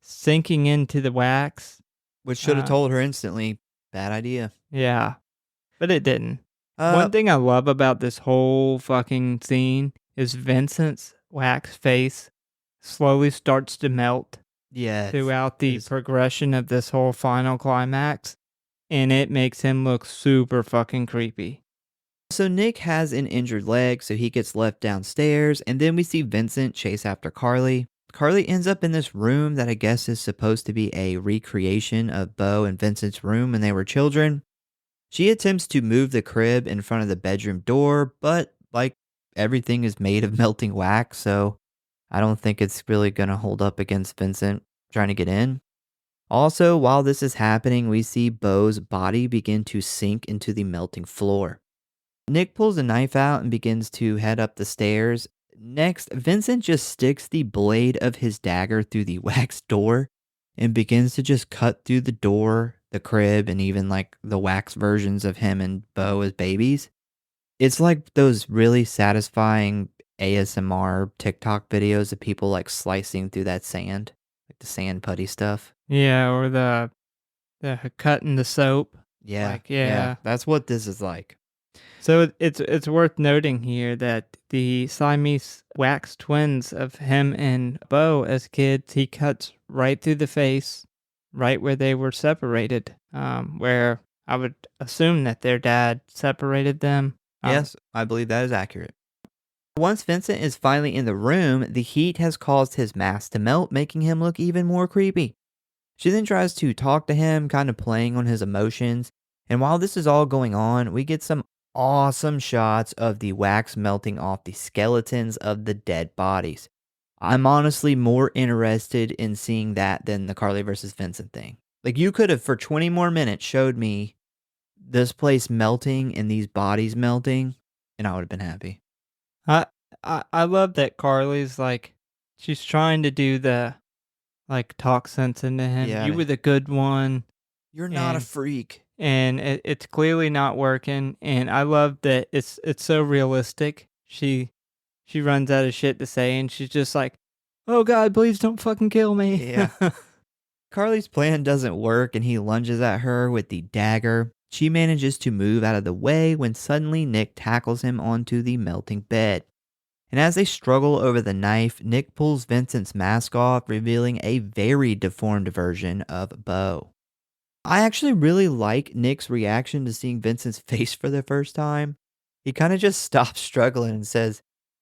sinking into the wax. Which should have told her instantly, bad idea. Yeah, but it didn't. One thing I love about this whole fucking scene is Vincent's wax face slowly starts to melt throughout the progression of this whole final climax, and it makes him look super fucking creepy. So Nick has an injured leg, so he gets left downstairs, and then we see Vincent chase after Carly. Carly ends up in this room that I guess is supposed to be a recreation of Beau and Vincent's room when they were children. She attempts to move the crib in front of the bedroom door, but like everything is made of melting wax, so I don't think it's really going to hold up against Vincent trying to get in. Also, while this is happening, we see Beau's body begin to sink into the melting floor. Nick pulls a knife out and begins to head up the stairs. Next, Vincent just sticks the blade of his dagger through the wax door and begins to just cut through the door, the crib, and even like the wax versions of him and Beau as babies. It's like those really satisfying ASMR TikTok videos of people like slicing through that sand, like the sand putty stuff. Yeah, or the cutting the soap. Yeah, Like, yeah. that's what this is like. So it's worth noting here that the Siamese wax twins of him and Beau as kids, he cuts right through the face, right where they were separated, where I would assume that their dad separated them. Yes, I believe that is accurate. Once Vincent is finally in the room, the heat has caused his mask to melt, making him look even more creepy. She then tries to talk to him, kind of playing on his emotions, and while this is all going on, we get some awesome shots of the wax melting off the skeletons of the dead bodies. I'm honestly more interested in seeing that than the Carly versus Vincent thing. Like, you could have, for 20 more minutes, showed me this place melting and these bodies melting, and I would have been happy. I love that Carly's like, she's trying to do the, like, talk sense into him. Yeah, You were the good one. You're not a And- freak. And it's clearly not working. And I love that it's so realistic. She runs out of shit to say, and she's just like, "Oh God, please don't fucking kill me." Yeah. Carly's plan doesn't work and he lunges at her with the dagger. She manages to move out of the way when suddenly Nick tackles him onto the melting bed. And as they struggle over the knife, Nick pulls Vincent's mask off, revealing a very deformed version of Beau. I actually really like Nick's reaction to seeing Vincent's face for the first time. He kind of just stops struggling and says,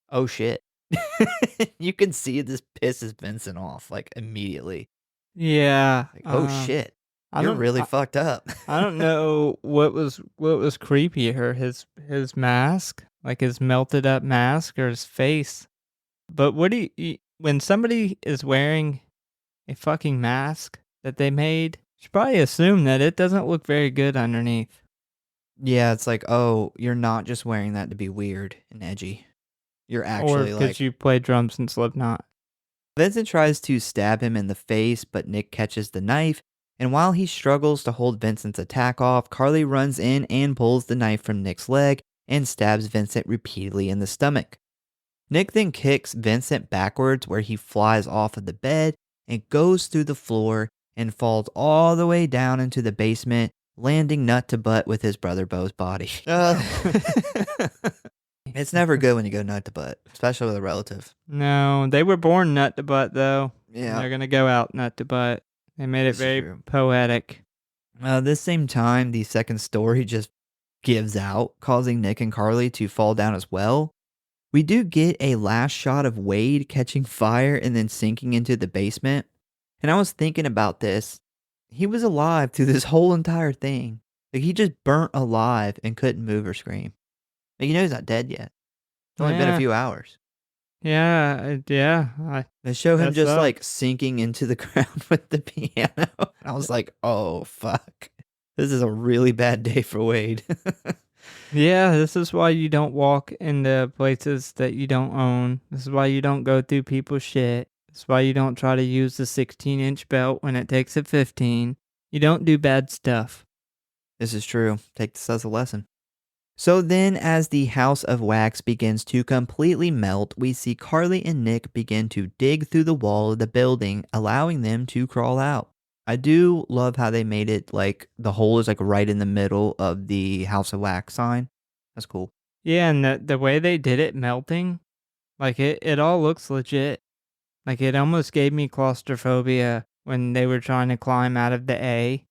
"Oh shit." You can see this pisses Vincent off like immediately. Yeah. Like, oh shit. I You're don't- really I- fucked up. I don't know what was creepier, his mask, like his melted up mask, or his face. But what do you when somebody is wearing a fucking mask that they made, you should probably assume that it doesn't look very good underneath. Yeah, it's like, oh, you're not just wearing that to be weird and edgy. You're Or actually because like... you play drums in Slipknot. Vincent tries to stab him in the face, but Nick catches the knife, and while he struggles to hold Vincent's attack off, Carly runs in and pulls the knife from Nick's leg and stabs Vincent repeatedly in the stomach. Nick then kicks Vincent backwards where he flies off of the bed and goes through the floor and falls all the way down into the basement, landing nut to butt with his brother Beau's body. It's never good when you go nut to butt, especially with a relative. No, they were born nut to butt though. And Yeah. they're gonna go out nut to butt. They made it This is very true. poetic. This same time, the second story just gives out, causing Nick and Carly to fall down as well. We do get a last shot of Wade catching fire and then sinking into the basement. And I was thinking about this. He was alive through this whole entire thing. Like, he just burnt alive and couldn't move or scream. Like, you know he's not dead yet. It's only been a Yeah. few hours. Yeah, They show him That just sucks. like sinking into the ground with the piano. I was like, oh, fuck. This is a really bad day for Wade. yeah. This is why you don't walk into places that you don't own. This is why you don't go through people's shit. This is why you don't try to use the 16-inch belt when it takes a 15. You don't do bad stuff. This is true. Take this as a lesson. So then, as the house of wax begins to completely melt, we see Carly and Nick begin to dig through the wall of the building, allowing them to crawl out. I do love how they made it like the hole is like right in the middle of the house of wax sign. That's cool. Yeah, and the way they did it melting, like it all looks legit. Like it almost gave me claustrophobia when they were trying to climb out of the A,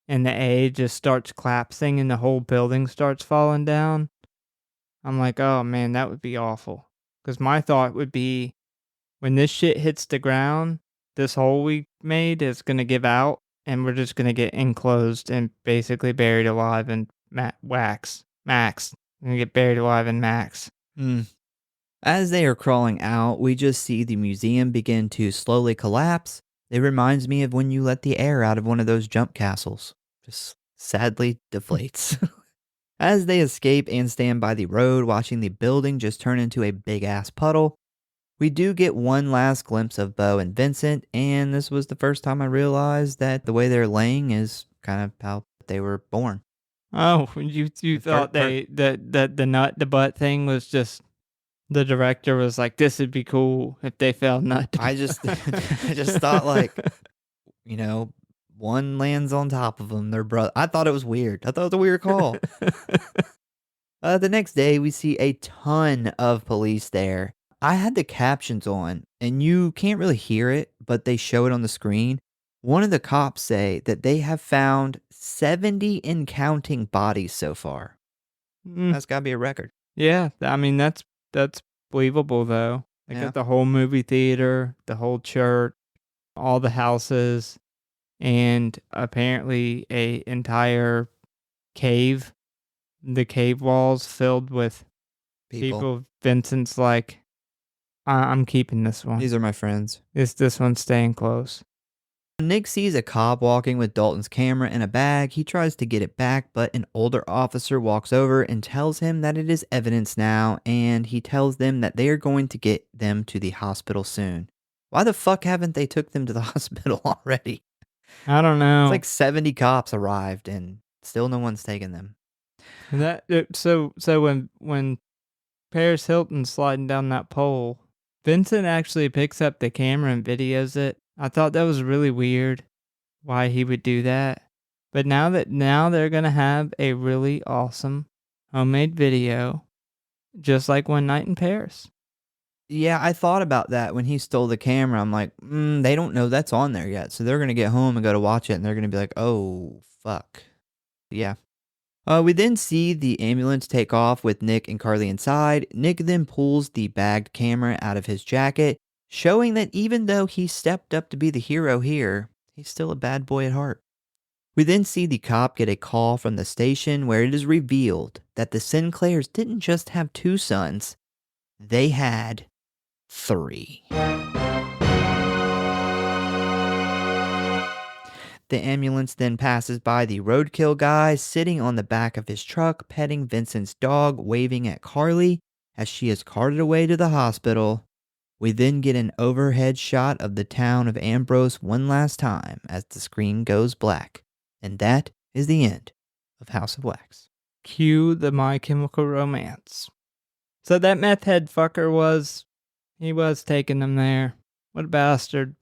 and the A just starts collapsing and the whole building starts falling down. I'm like, oh man, that would be awful. Because my thought would be, when this shit hits the ground, this hole we made is going to give out, and we're just going to get enclosed and basically buried alive in wax. Max. We're going to get buried alive in Max. As they are crawling out, we just see the museum begin to slowly collapse. It reminds me of when you let the air out of one of those jump castles. Just sadly deflates. As they escape and stand by the road, watching the building just turn into a big-ass puddle, we do get one last glimpse of Beau and Vincent, and this was the first time I realized that the way they're laying is kind of how they were born. Oh, you thought that the nut to butt thing was just the director was like, this would be cool if they fell nut to I just I just thought like, one lands on top of them. Their brother. I thought it was weird. I thought it was a weird call. The next day, we see a ton of police there. I had the captions on, and you can't really hear it, but they show it on the screen. One of the cops say that they have found 70 and counting bodies so far. That's got to be a record. Yeah, I mean, that's believable, though. They got the whole movie theater, the whole church, all the houses, and apparently a entire cave. The cave walls filled with people. Vincent's like, I'm keeping this one. These are my friends. This one's staying close. Nick sees a cop walking with Dalton's camera in a bag. He tries to get it back, but an older officer walks over and tells him that it is evidence now, and he tells them that they are going to get them to the hospital soon. Why the fuck haven't they took them to the hospital already? I don't know. It's like 70 cops arrived, and still no one's taken them. So when Paris Hilton's sliding down that pole, Vincent actually picks up the camera and videos it. I thought that was really weird why he would do that. But now they're going to have a really awesome homemade video, just like One Night in Paris. Yeah, I thought about that when he stole the camera. I'm like, they don't know that's on there yet. So they're going to get home and go to watch it, and they're going to be like, oh, fuck. Yeah. We then see the ambulance take off with Nick and Carly inside. Nick then pulls the bagged camera out of his jacket, showing that even though he stepped up to be the hero here, he's still a bad boy at heart. We then see the cop get a call from the station where it is revealed that the Sinclairs didn't just have 2 sons, they had 3. The ambulance then passes by the roadkill guy sitting on the back of his truck, petting Vincent's dog, waving at Carly as she is carted away to the hospital. We then get an overhead shot of the town of Ambrose one last time as the screen goes black. And that is the end of House of Wax. Cue the My Chemical Romance. So that meth head fucker was taking them there. What a bastard.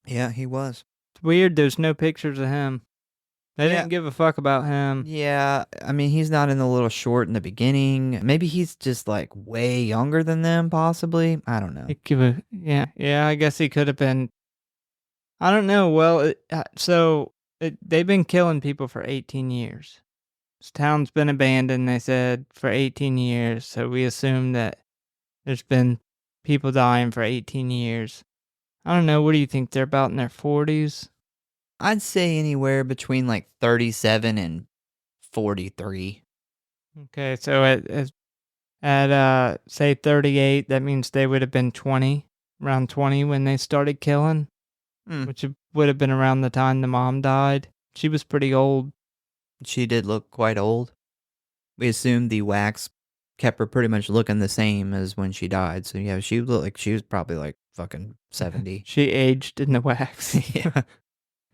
Yeah, he was. It's weird there's no pictures of him. They didn't give a fuck about him. Yeah, I mean, he's not in the little short in the beginning. Maybe he's just like way younger than them, possibly. I don't know. I guess he could have been. I don't know. Well, they've been killing people for 18 years. This town's been abandoned, they said, for 18 years. So we assume that there's been people dying for 18 years. I don't know. What do you think? They're about in their 40s? I'd say anywhere between like 37 and 43. Okay, so at say 38, that means they would have been 20, around 20 when they started killing, which would have been around the time the mom died. She was pretty old. She did look quite old. We assumed the wax kept her pretty much looking the same as when she died. So yeah, she looked like she was probably like fucking 70. She aged in the wax. Yeah.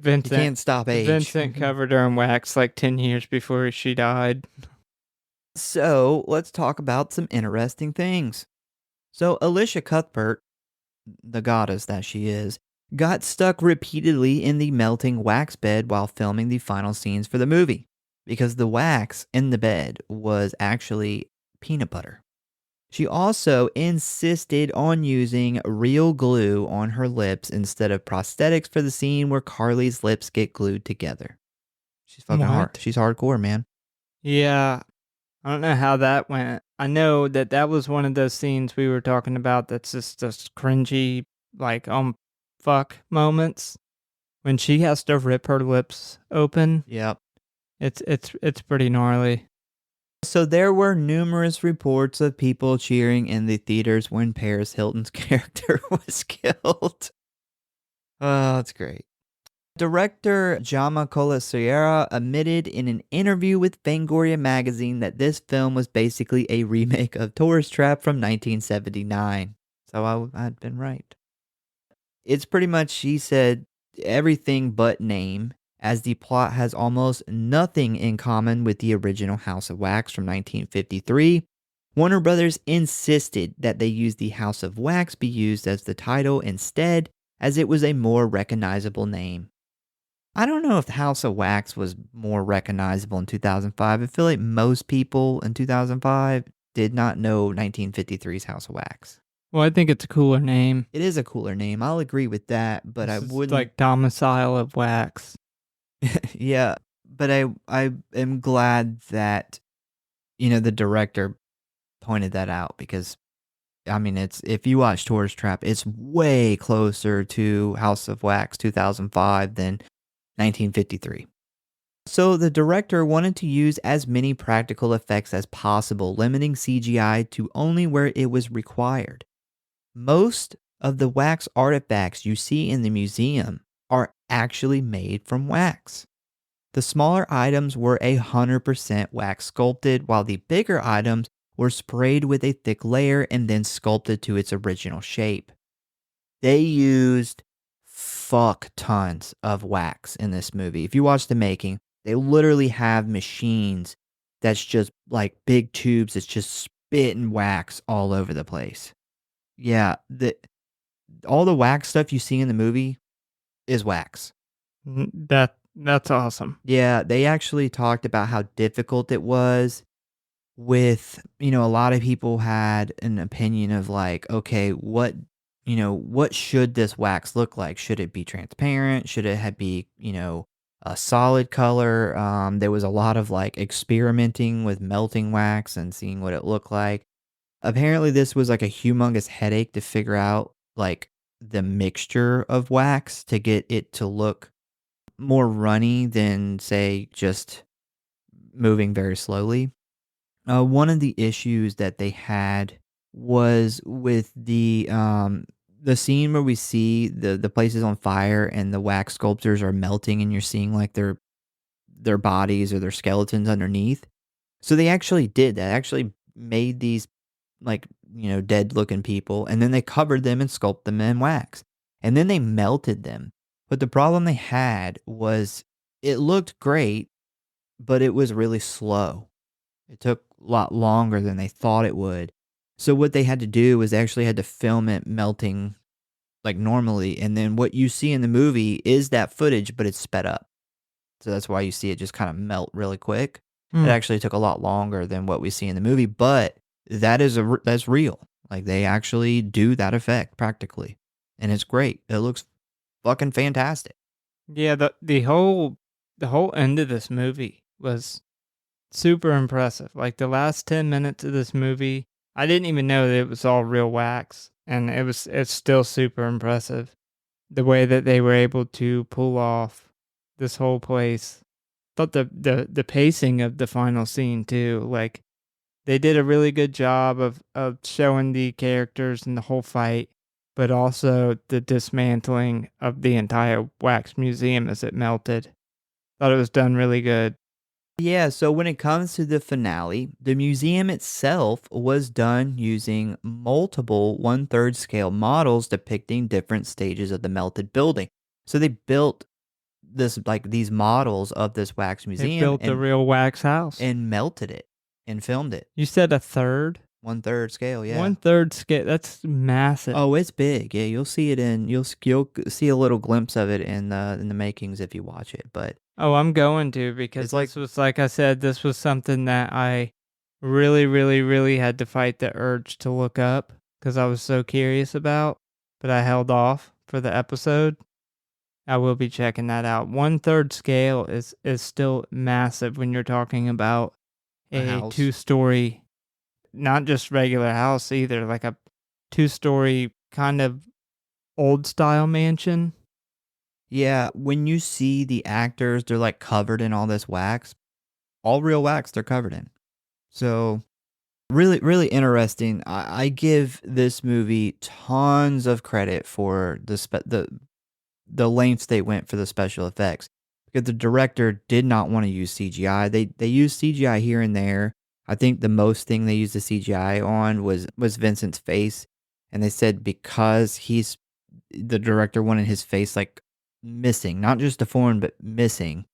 Vincent, you can't stop age. Vincent covered her in wax like 10 years before she died. So let's talk about some interesting things. So Alicia Cuthbert, the goddess that she is, got stuck repeatedly in the melting wax bed while filming the final scenes for the movie, because the wax in the bed was actually peanut butter. She also insisted on using real glue on her lips instead of prosthetics for the scene where Carly's lips get glued together. She's fucking hard. She's hardcore, man. Yeah. I don't know how that went. I know that was one of those scenes we were talking about that's just cringy, like, fuck moments. When she has to rip her lips open, Yep. it's pretty gnarly. So there were numerous reports of people cheering in the theaters when Paris Hilton's character was killed. Oh, that's great. Director Jaume Collet-serra admitted in an interview with Fangoria magazine that this film was basically a remake of Tourist Trap from 1979. So I'd been right. It's pretty much, he said, everything but name, as the plot has almost nothing in common with the original House of Wax from 1953. Warner Brothers insisted that they use the House of Wax be used as the title instead, as it was a more recognizable name. I don't know if the House of Wax was more recognizable in 2005. I feel like most people in 2005 did not know 1953's House of Wax. Well, I think it's a cooler name. It is a cooler name. I'll agree with that, but I This is wouldn't like Domicile of Wax. Yeah, but I am glad that the director pointed that out, because I mean, it's, if you watch Tourist Trap, it's way closer to House of Wax 2005 than 1953. So the director wanted to use as many practical effects as possible, limiting CGI to only where it was required. Most of the wax artifacts you see in the museum are actually made from wax. The smaller items were 100% wax sculpted, while the bigger items were sprayed with a thick layer and then sculpted to its original shape. They used fuck tons of wax in this movie. If you watch the making, they literally have machines that's just like big tubes that's just spitting wax all over the place. Yeah, all the wax stuff you see in the movie is wax. That's awesome. Yeah, they actually talked about how difficult it was with, a lot of people had an opinion of like, okay, what should this wax look like? Should it be transparent? Should it be, a solid color? There was a lot of like experimenting with melting wax and seeing what it looked like. Apparently this was like a humongous headache to figure out like the mixture of wax to get it to look more runny than, say, just moving very slowly. One of the issues that they had was with the scene where we see the places on fire and the wax sculptures are melting and you're seeing like their bodies or their skeletons underneath. So they actually did that. Actually made these like, dead looking people, and then they covered them and sculpted them in wax. And then they melted them. But the problem they had was it looked great, but it was really slow. It took a lot longer than they thought it would. So what they had to do was they actually had to film it melting like normally. And then what you see in the movie is that footage, but it's sped up. So that's why you see it just kind of melt really quick. It actually took a lot longer than what we see in the movie, but that's real. Like they actually do that effect practically. And it's great. It looks fucking fantastic. Yeah, the whole end of this movie was super impressive. Like the last 10 minutes of this movie, I didn't even know that it was all real wax, and it's still super impressive the way that they were able to pull off this whole place. Thought the pacing of the final scene too, like they did a really good job of showing the characters and the whole fight, but also the dismantling of the entire wax museum as it melted. Thought it was done really good. Yeah, so when it comes to the finale, the museum itself was done using multiple 1/3 scale models depicting different stages of the melted building. So they built these models of this wax They museum built a real wax house. and melted it and filmed it. You said a third? 1/3 scale, yeah. 1/3 scale. That's massive. Oh, it's big. Yeah, you'll see it you'll see a little glimpse of it in the makings if you watch it. But Oh, I'm going to, because It's like- this was, like I said, this was something that I really, really, really had to fight the urge to look up because I was so curious about, but I held off for the episode. I will be checking that out. 1/3 scale is still massive when you're talking about A a house. 2-story not just regular house either, like a 2-story kind of old style mansion. Yeah, when you see the actors, they're like covered in all this wax, all real wax they're covered in. So really, really interesting. I give this movie tons of credit for the lengths they went for the special effects, because the director did not want to use CGI. They used CGI here and there. I think the most thing they used the CGI on was Vincent's face, and they said because the director wanted his face like missing, not just deformed but missing,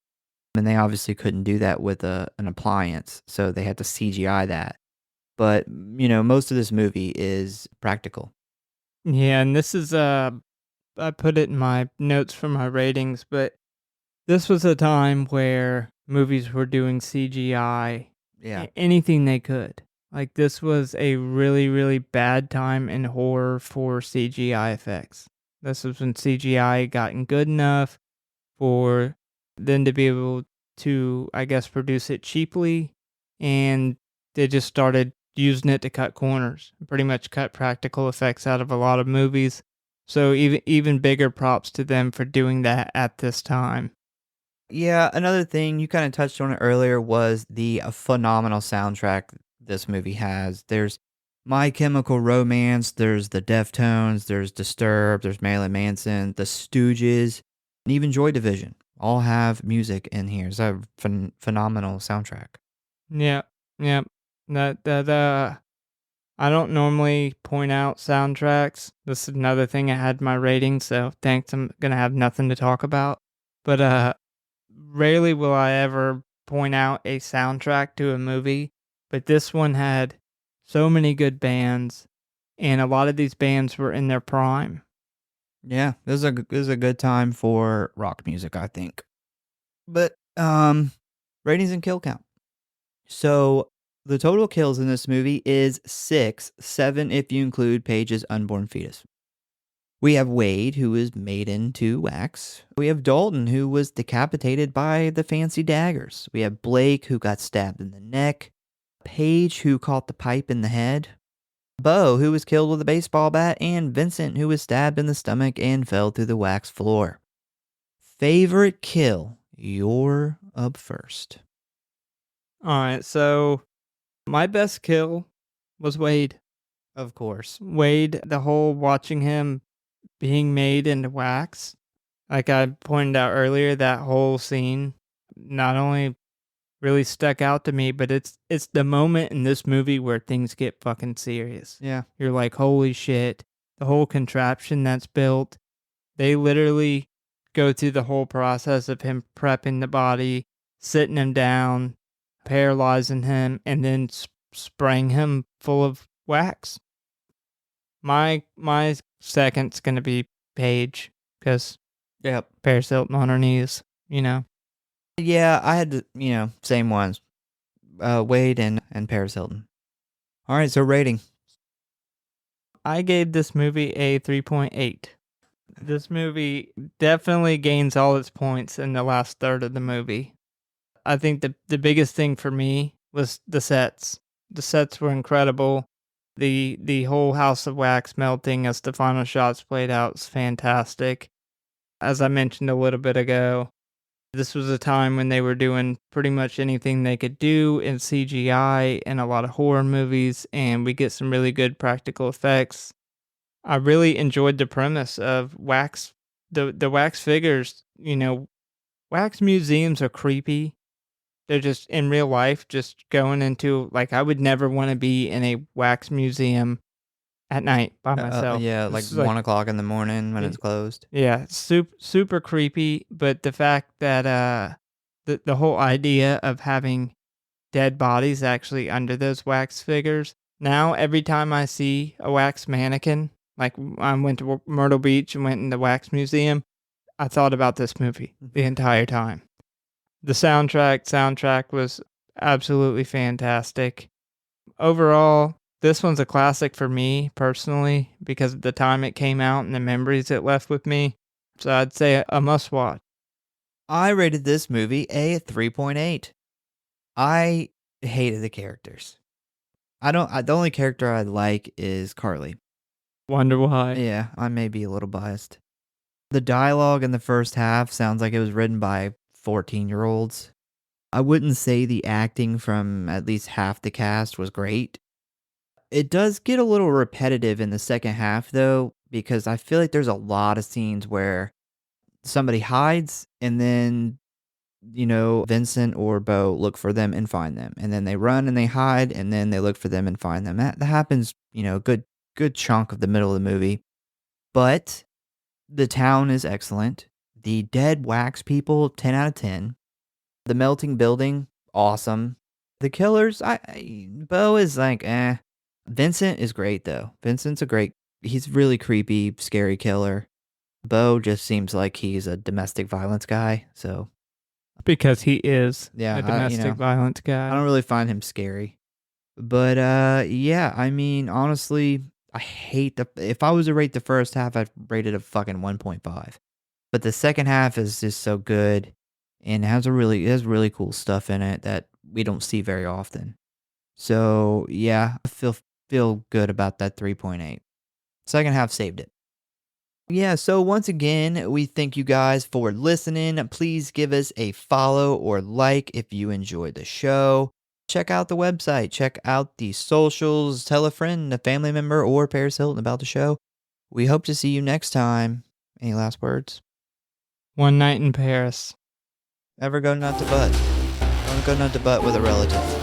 and they obviously couldn't do that with an appliance, so they had to CGI that. But most of this movie is practical. Yeah, and this is I put it in my notes for my ratings, but this was a time where movies were doing CGI Yeah. anything they could. Like this was a really, really bad time in horror for CGI effects. This was when CGI gotten good enough for them to be able to, I guess, produce it cheaply, and they just started using it to cut corners, pretty much cut practical effects out of a lot of movies. So even bigger props to them for doing that at this time. Yeah, another thing you kind of touched on it earlier was the phenomenal soundtrack this movie has. There's My Chemical Romance, there's the Deftones, there's Disturbed, there's Marilyn Manson, the Stooges, and even Joy Division all have music in here. It's a phenomenal soundtrack. Yeah, yeah. That I don't normally point out soundtracks. This is another thing I had in my rating, so thanks. I'm gonna have nothing to talk about. But rarely will I ever point out a soundtrack to a movie, but this one had so many good bands, and a lot of these bands were in their prime. Yeah, this is a good time for rock music, I think. But ratings and kill count. So the total kills in this movie is 6, 7 if you include Paige's unborn fetus. We have Wade, who was made into wax. We have Dalton, who was decapitated by the fancy daggers. We have Blake, who got stabbed in the neck. Paige, who caught the pipe in the head. Bo, who was killed with a baseball bat. And Vincent, who was stabbed in the stomach and fell through the wax floor. Favorite kill? You're up first. All right, so my best kill was Wade. Of course. Wade, the whole watching him being made into wax. Like I pointed out earlier, that whole scene not only really stuck out to me, but it's the moment in this movie where things get fucking serious. Yeah. You're like, holy shit, the whole contraption that's built. They literally go through the whole process of him prepping the body, sitting him down, paralyzing him, and then spraying him full of wax. My second's gonna be Paige, because Yep. Paris Hilton on her knees, you know. Yeah, I had the, same ones. Wade and Paris Hilton. All right, so rating. I gave this movie a 3.8. This movie definitely gains all its points in the last third of the movie. I think the biggest thing for me was the sets. The sets were incredible. The whole house of wax melting as the final shots played out was fantastic. As I mentioned a little bit ago, this was a time when they were doing pretty much anything they could do in CGI and a lot of horror movies, and we get some really good practical effects. I really enjoyed the premise of wax, the wax figures. Wax museums are creepy. They're just in real life, just going into, like, I would never want to be in a wax museum at night by myself. Yeah, like This is 1 o'clock in the morning when Y- it's closed. Yeah, super creepy. But the fact that the whole idea of having dead bodies actually under those wax figures. Now every time I see a wax mannequin, like I went to Myrtle Beach and went in the wax museum, I thought about this movie the entire time. The soundtrack was absolutely fantastic. Overall, this one's a classic for me personally because of the time it came out and the memories it left with me. So I'd say a must watch. I rated this movie a 3.8. I hated the characters. The only character I like is Carly. Wonder why. Yeah, I may be a little biased. The dialogue in the first half sounds like it was written by 14-year-olds. I wouldn't say the acting from at least half the cast was great. It does get a little repetitive in the second half, though, because I feel like there's a lot of scenes where somebody hides and then, Vincent or Beau look for them and find them. And then they run and they hide and then they look for them and find them. That happens, a good chunk of the middle of the movie. But the town is excellent. The dead wax people, 10 out of 10. The melting building, awesome. The killers, Beau is like, eh. Vincent is great though. He's really creepy, scary killer. Beau just seems like he's a domestic violence guy, so Because he is yeah, a domestic violence guy. I don't really find him scary. But yeah, I mean, honestly, if I was to rate the first half, I'd rate it a fucking 1.5. But the second half is just so good and it has really cool stuff in it that we don't see very often. So, yeah, I feel good about that 3.8. Second half saved it. Yeah, so once again, we thank you guys for listening. Please give us a follow or like if you enjoyed the show. Check out the website, check out the socials, tell a friend, a family member, or Paris Hilton about the show. We hope to see you next time. Any last words? One night in Paris. Ever go nut to butt? Don't go nut to butt with a relative.